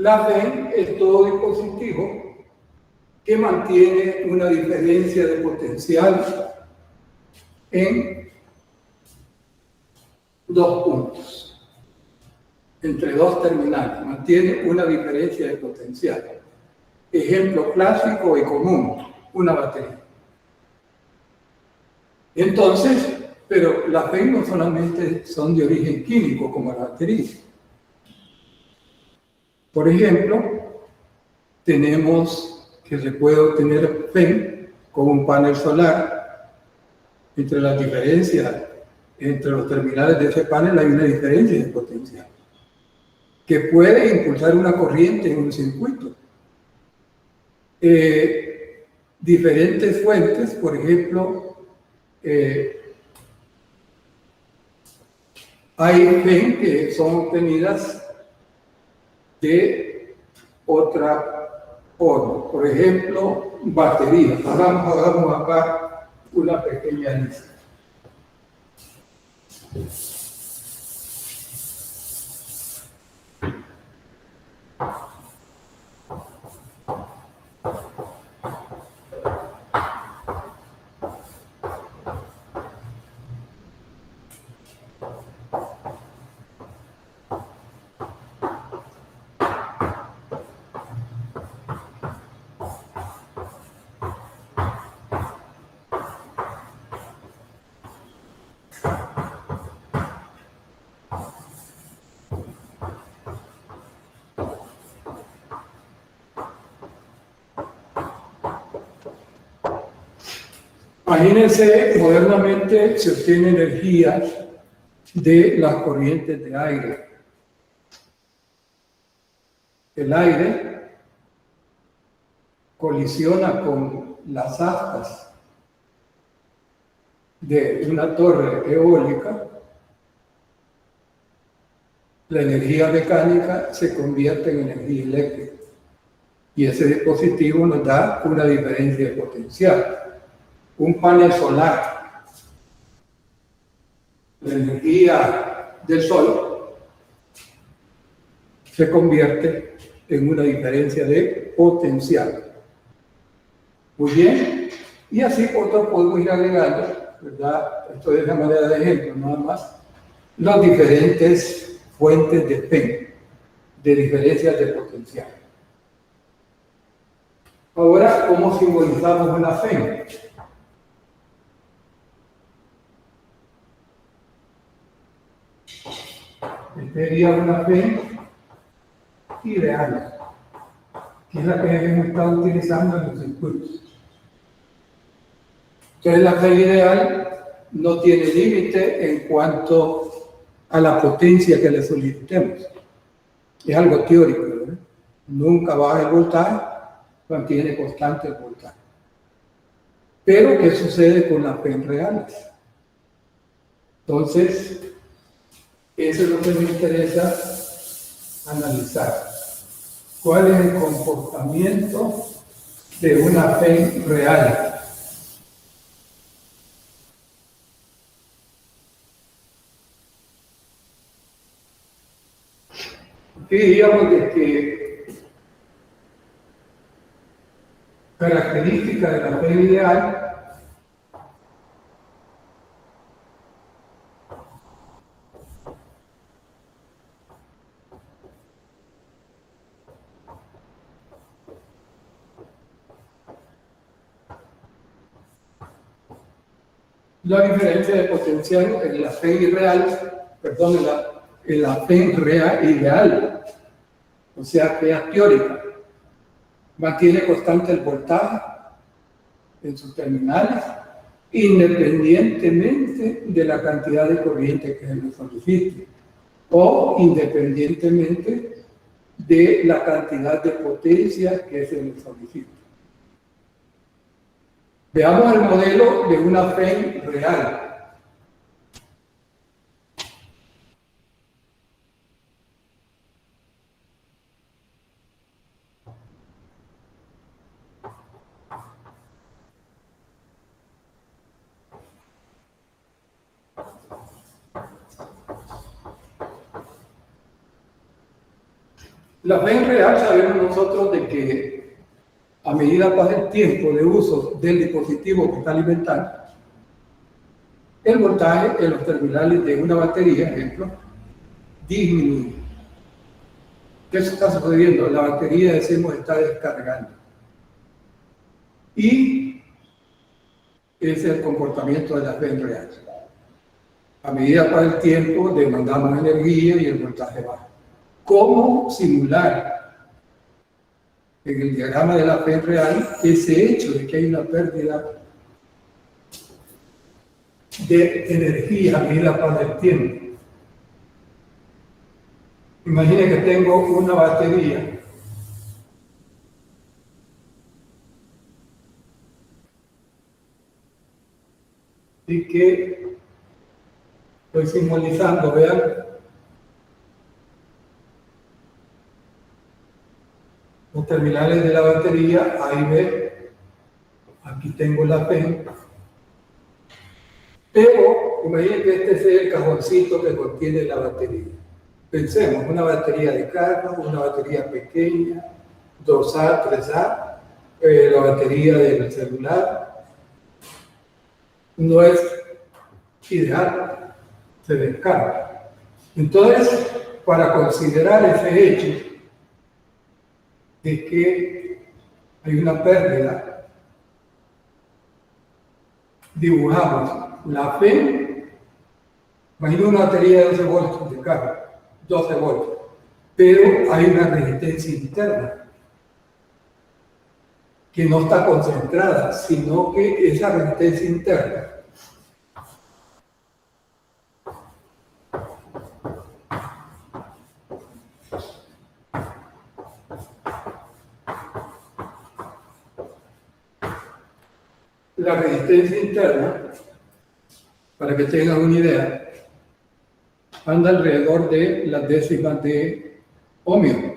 La FEM es todo dispositivo que mantiene una diferencia de potencial en dos puntos, entre dos terminales, mantiene una diferencia de potencial. Ejemplo clásico y común, una batería. Entonces, pero las FEM no solamente son de origen químico como la batería. Por ejemplo, tenemos que se puede obtener FEM con un panel solar. Entre las diferencias entre los terminales de ese panel hay una diferencia de potencial que puede impulsar una corriente en un circuito. Diferentes fuentes, por ejemplo, hay FEM que son obtenidas de otra forma. Por ejemplo, baterías. Hagamos acá una pequeña lista. Imagínense, modernamente se obtiene energía de las corrientes de aire. El aire colisiona con las aspas de una torre eólica. La energía mecánica se convierte en energía eléctrica y ese dispositivo nos da una diferencia de potencial. Un panel solar, la energía del sol se convierte en una diferencia de potencial. Muy bien, y así nosotros podemos ir agregando, ¿verdad? Esto es de manera de ejemplo, nada más, las diferentes fuentes de FEM, de diferencias de potencial. Ahora, ¿cómo simbolizamos una FEM? Sería una FEM ideal, que es la que hemos estado utilizando en los circuitos. Entonces, la FEM ideal no tiene límite en cuanto a la potencia que le solicitemos. Es algo teórico, ¿verdad? Nunca baja el voltaje, mantiene constante el voltaje. Pero, ¿qué sucede con las FEM reales? Entonces, eso es lo que me interesa analizar. ¿Cuál es el comportamiento de una fe real? Aquí diríamos de que característica de la fe ideal la diferencia de potencial en la fe irreal, perdón, en la fe real ideal, o sea, fe teórica, mantiene constante el voltaje en sus terminales, independientemente de la cantidad de corriente que es el electrolifique, o independientemente de la cantidad de potencia que es el electrolifique. Veamos el modelo de una fe real. La fe real sabemos nosotros de que a medida que pasa el tiempo de uso del dispositivo que está alimentando, el voltaje en los terminales de una batería, ejemplo, disminuye. ¿Qué está sucediendo? La batería, decimos, está descargando. Y ese es el comportamiento de la fe real. A medida que pasa el tiempo, demandamos energía y el voltaje baja. ¿Cómo simular en el diagrama de la fe real ese hecho de que hay una pérdida de energía a medida que pasa el tiempo? Imagine que tengo una batería y que estoy simbolizando, vean, los terminales de la batería, A y B, aquí tengo la P, pero imaginen que este es el cajoncito que contiene la batería. Pensemos, una batería de carro, una batería pequeña, 2A, 3A, la batería del celular, no es ideal, se descarga. Entonces, para considerar ese hecho, de que hay una pérdida, dibujamos la P, imagino una batería de 12 voltios de carga, 12 voltios, pero hay una resistencia interna que no está concentrada, sino que esa resistencia interna la resistencia interna, para que tengan una idea, anda alrededor de las décimas de ohmio.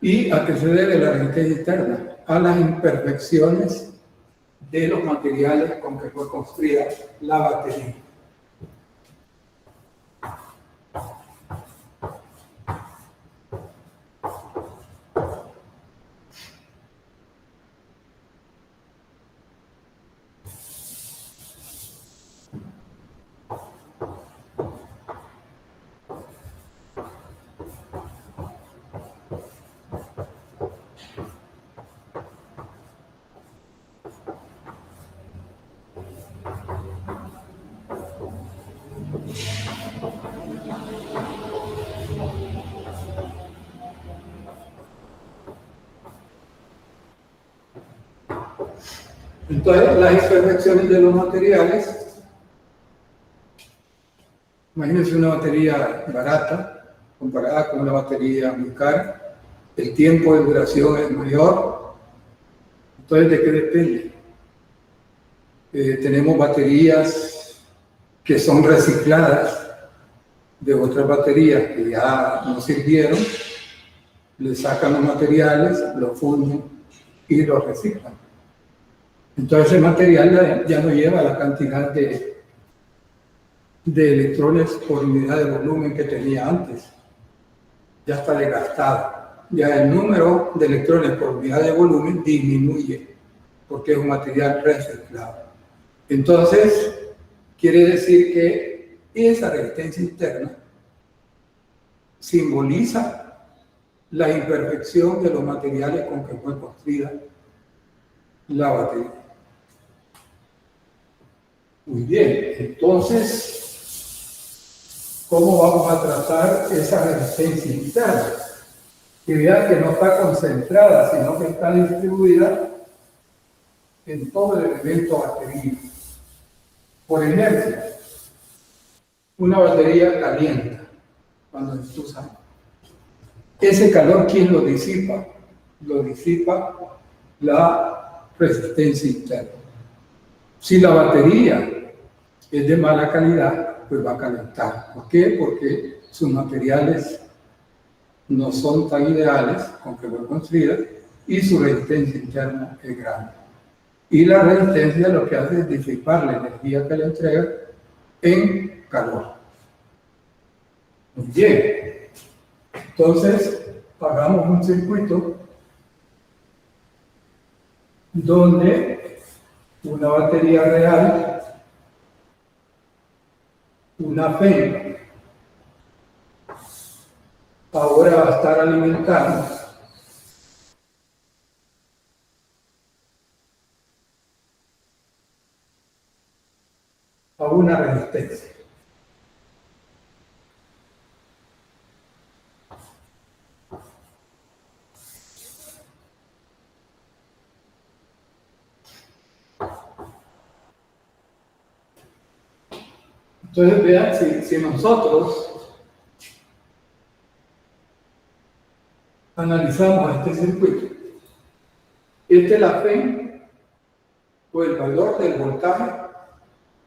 ¿Y a qué se debe la resistencia interna? A las imperfecciones de los materiales con que fue construida la batería. Entonces, las imperfecciones de los materiales, imagínense una batería barata comparada con una batería muy cara, el tiempo de duración es mayor. Entonces, ¿de qué depende? Tenemos baterías que son recicladas de otras baterías que ya no sirvieron, le sacan los materiales, los funden y los reciclan. Entonces el material ya no lleva la cantidad de electrones por unidad de volumen que tenía antes. Ya está desgastado. Ya el número de electrones por unidad de volumen disminuye porque es un material reciclado. Entonces, quiere decir que esa resistencia interna simboliza la imperfección de los materiales con que fue construida la batería. Muy bien, entonces, ¿cómo vamos a tratar esa resistencia interna? Que vean que no está concentrada, sino que está distribuida en todo el elemento batería. Por inercia, una batería calienta cuando se usa. Ese calor, ¿quién lo disipa? Lo disipa la resistencia interna. Si la batería es de mala calidad, pues va a calentar. ¿Por qué? Porque sus materiales no son tan ideales con que fue construida y su resistencia interna es grande. Y la resistencia lo que hace es disipar la energía que le entrega en calor. Muy bien. Entonces, hagamos un circuito donde una batería real, una FEM, ahora va a estar alimentando a una resistencia. Entonces vean, si nosotros analizamos este circuito, este es la FEM o el valor del voltaje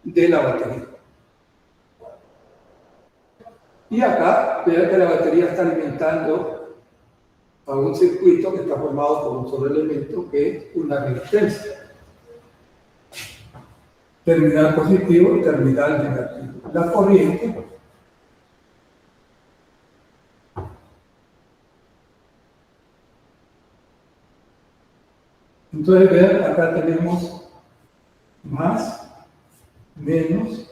de la batería. Y acá, vean que la batería está alimentando a un circuito que está formado por un solo elemento que es una resistencia. Terminal positivo y terminal negativo. La corriente entonces vean, acá tenemos más, menos,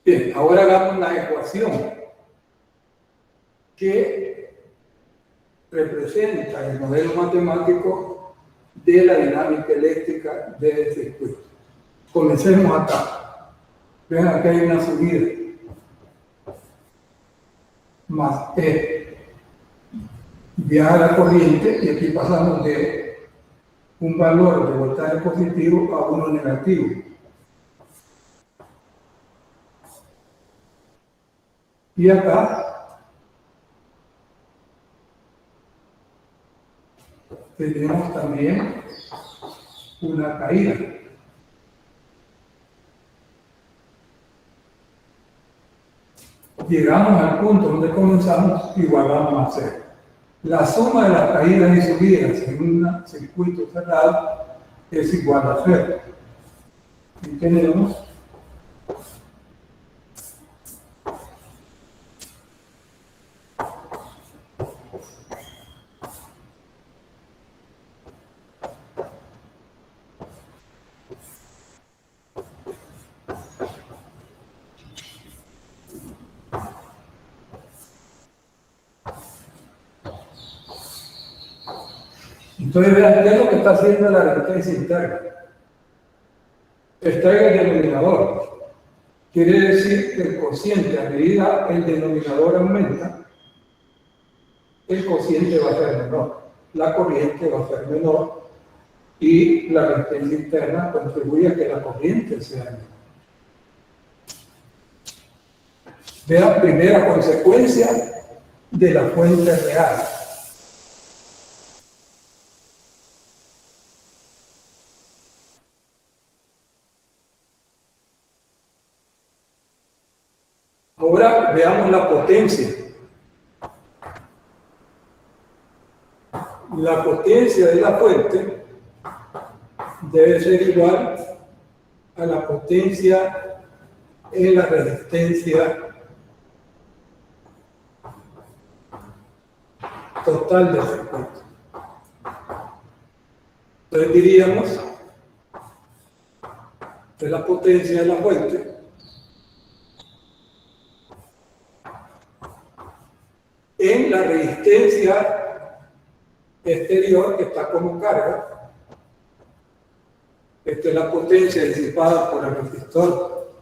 bien, ahora hagamos la ecuación que representa el modelo matemático de la dinámica eléctrica del circuito. Comencemos acá. Vean, aquí hay una subida más E. Viaja la corriente y aquí pasamos de un valor de voltaje positivo a uno negativo. Y acá tenemos también una caída. Llegamos al punto donde comenzamos, igualamos a cero. La suma de las caídas y subidas en un circuito cerrado es igual a cero. Y tenemos entonces, vean, ¿qué es lo que está haciendo la resistencia interna? Extraiga el denominador. Quiere decir que el cociente, a medida que el denominador aumenta, el cociente va a ser menor, la corriente va a ser menor y la resistencia interna contribuye a que la corriente sea menor. Vean, primera consecuencia de la fuente real. Ahora veamos la potencia. La potencia de la fuente debe ser igual a la potencia en la resistencia total del circuito. Entonces diríamos que la potencia de la fuente en la resistencia exterior que está como carga. Esta es la potencia disipada por el resistor,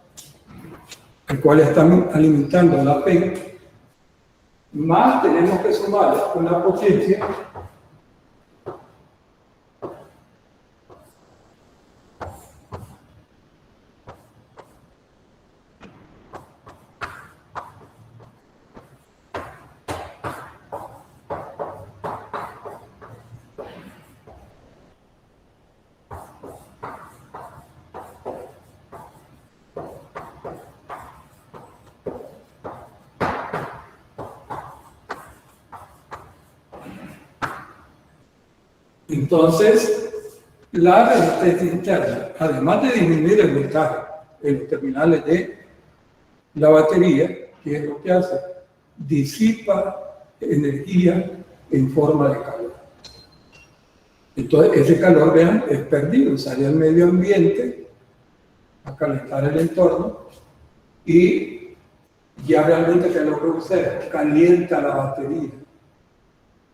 el cual está alimentando la PEN, más tenemos que sumar una potencia Entonces, la resistencia interna, además de disminuir el voltaje en los terminales de la batería, ¿qué es lo que hace? Disipa energía en forma de calor. Entonces, ese calor, vean, es perdido, sale al medio ambiente a calentar el entorno y ya realmente, ¿qué es lo que sucede? Calienta la batería.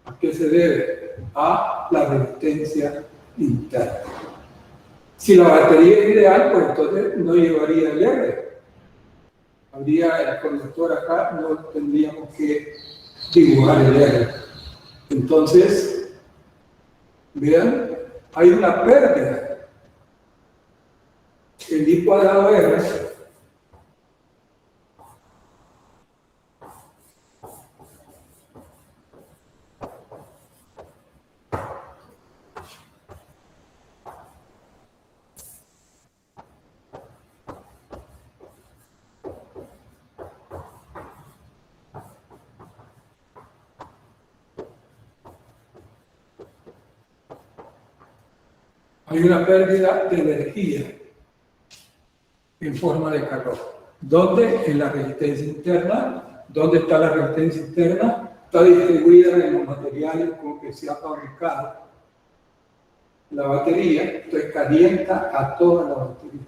¿A qué se debe? A la resistencia interna. Si la batería es ideal, pues entonces no llevaría el R. Habría el conductor acá, no tendríamos que dibujar el R. Entonces, vean, hay una pérdida. El I cuadrado R hay una pérdida de energía en forma de calor. ¿Dónde? En la resistencia interna. ¿Dónde está la resistencia interna? Está distribuida en los materiales con que se ha fabricado la batería, entonces calienta a toda la batería.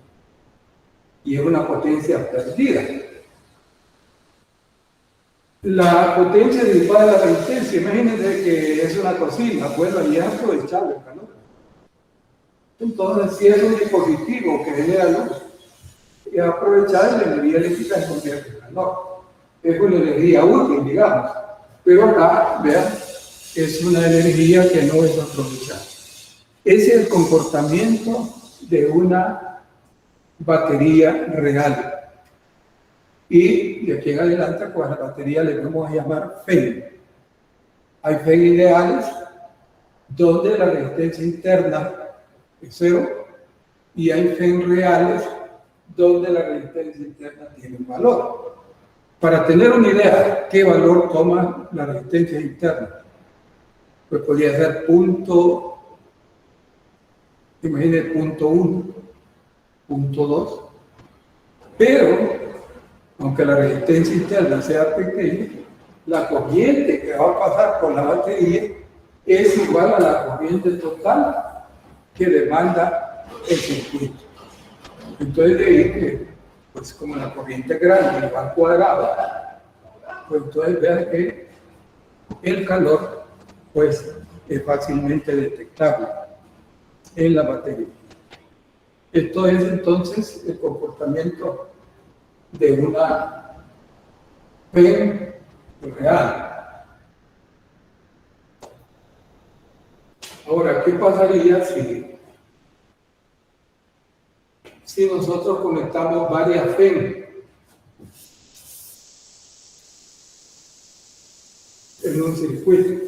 Y es una potencia perdida. La potencia disipada de la resistencia, imagínense que es una cocina, bueno, ahí es aprovechable el calor. Entonces, si es un dispositivo que genera luz, es aprovechar la energía eléctrica en convierte en calor. Es una energía útil, digamos. Pero acá, vean, es una energía que no es aprovechada. Ese es el comportamiento de una batería real. Y de aquí en adelante, pues a la batería le vamos a llamar FEN. Hay FEN ideales donde la resistencia interna es cero y hay FEN reales donde la resistencia interna tiene un valor. Para tener una idea qué valor toma la resistencia interna, pues podría ser punto, imagínense, punto 1, punto 2, pero aunque la resistencia interna sea pequeña, la corriente que va a pasar por la batería es igual a la corriente total que demanda el circuito. Entonces, de ahí que, pues como la corriente es grande y va al cuadrado, pues entonces vean que el calor, pues, es fácilmente detectable en la batería. Esto es entonces el comportamiento de una PEN real. Ahora, ¿qué pasaría si nosotros conectamos varias PEN en un circuito?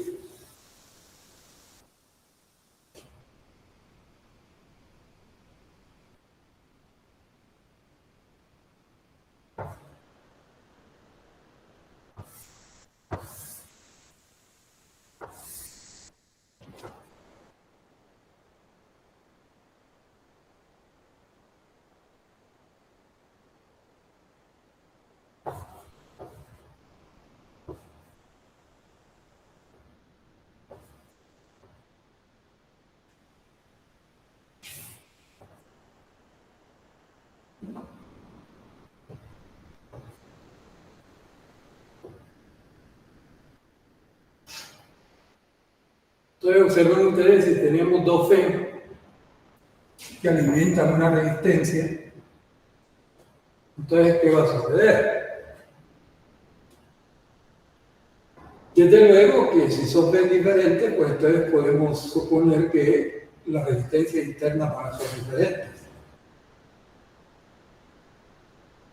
Entonces observen ustedes, si tenemos dos FEM que alimentan una resistencia, entonces ¿qué va a suceder? Desde luego que si son FEM diferentes, pues entonces podemos suponer que las resistencias internas van a ser diferentes.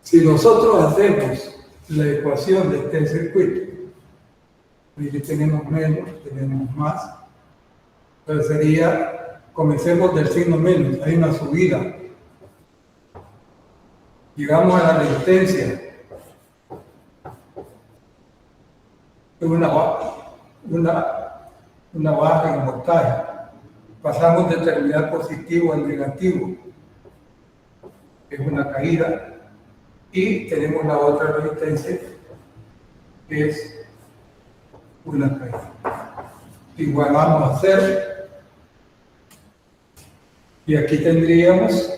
Si nosotros hacemos la ecuación de este circuito, y tenemos menos, tenemos más, entonces sería, comencemos del signo menos, hay una subida. Llegamos a la resistencia, una baja en voltaje. Pasamos de terminal positivo al negativo, es una caída. Y tenemos la otra resistencia, que es una caída. Igual vamos a hacer, y aquí tendríamos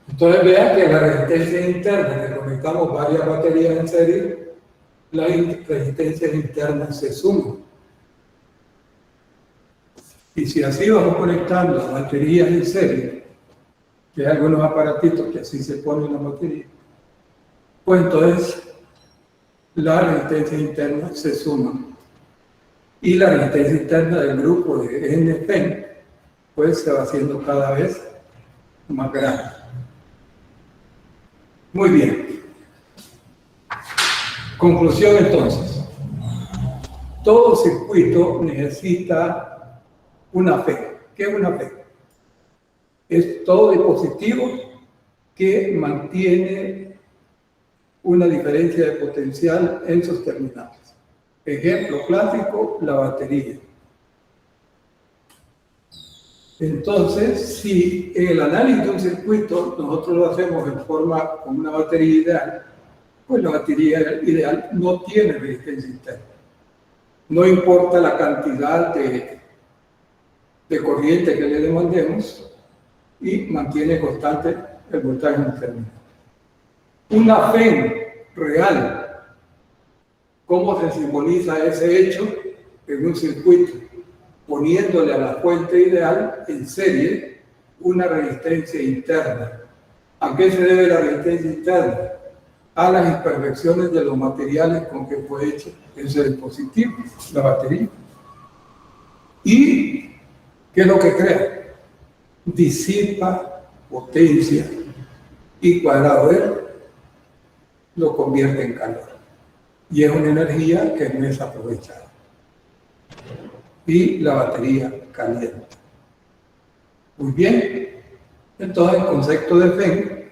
entonces vean que la resistencia interna, que conectamos varias baterías en serie, las resistencias internas se suman. Y si así vamos conectando baterías en serie, que hay algunos aparatitos que así se ponen las baterías, pues entonces las resistencias internas se suman. Y la resistencia interna del grupo de NFEM, pues se va haciendo cada vez más grande. Muy bien. Conclusión entonces. Todo circuito necesita una FEM. ¿Qué es una FEM? Es todo dispositivo que mantiene una diferencia de potencial en sus terminales. Ejemplo clásico, la batería. Entonces, si en el análisis de un circuito nosotros lo hacemos en forma con una batería ideal, pues la batería ideal no tiene resistencia interna. No importa la cantidad de corriente que le demandemos y mantiene constante el voltaje en el terminal. Una FEM real, ¿cómo se simboliza ese hecho en un circuito? Poniéndole a la fuente ideal en serie una resistencia interna. ¿A qué se debe la resistencia interna? A las imperfecciones de los materiales con que fue hecho ese dispositivo, la batería. ¿Y qué es lo que crea? Disipa potencia y cuadrado R lo convierte en calor. Y es una energía que no es aprovechada. Y la batería calienta. Muy bien. Entonces el concepto de FEM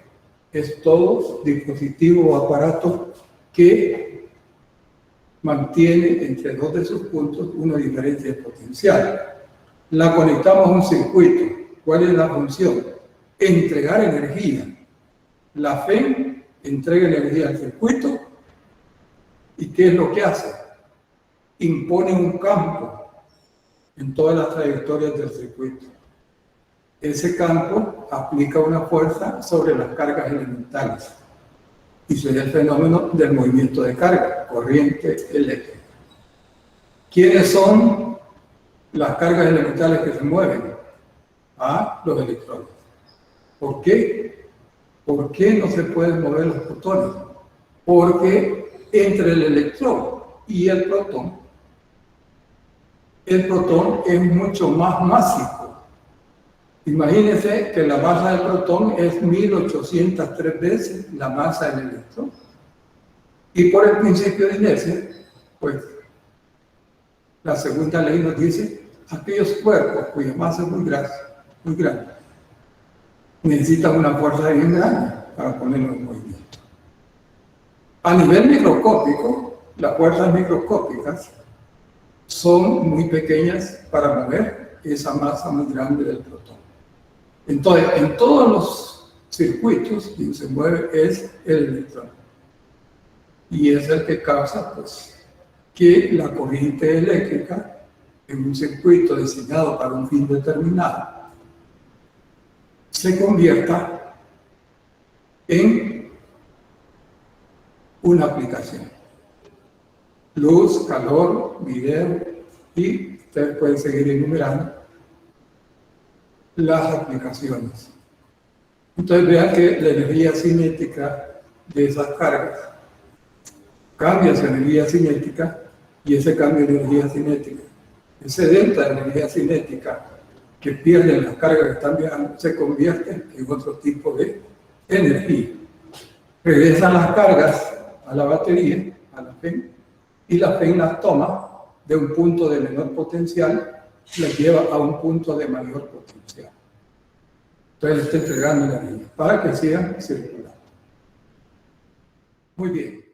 es todo dispositivo o aparato que mantiene entre dos de sus puntos una diferencia de potencial. La conectamos a un circuito. ¿Cuál es la función? Entregar energía. La FEM entrega energía al circuito. ¿Y qué es lo que hace? Impone un campo en todas las trayectorias del circuito. Ese campo aplica una fuerza sobre las cargas elementales y sería el fenómeno del movimiento de carga, corriente eléctrica. ¿Quiénes son las cargas elementales que se mueven? Los electrones. ¿Por qué? ¿Por qué no se pueden mover los fotones? Porque entre el electrón y el protón es mucho más másico. Imagínense que la masa del protón es 1803 veces la masa del electrón. Y por el principio de inercia, pues, la segunda ley nos dice, aquellos cuerpos cuya masa es muy grande, necesitan una fuerza bien grande para ponerlo en movimiento. A nivel microscópico, las fuerzas microscópicas son muy pequeñas para mover esa masa muy grande del protón. Entonces, en todos los circuitos quien se mueve es el electrón. Y es el que causa, pues, que la corriente eléctrica en un circuito diseñado para un fin determinado, se convierta en una aplicación. Luz, calor, video, y ustedes pueden seguir enumerando las aplicaciones. Entonces vean que la energía cinética de esas cargas cambia su energía cinética, y ese cambio de energía cinética, ese delta de energía cinética que pierden las cargas que están viajando, se convierte en otro tipo de energía. Regresan las cargas a la batería, a la FEM, y la FEM las toma de un punto de menor potencial, las lleva a un punto de mayor potencial. Entonces le está entregando la energía para que sigan circulando. Muy bien.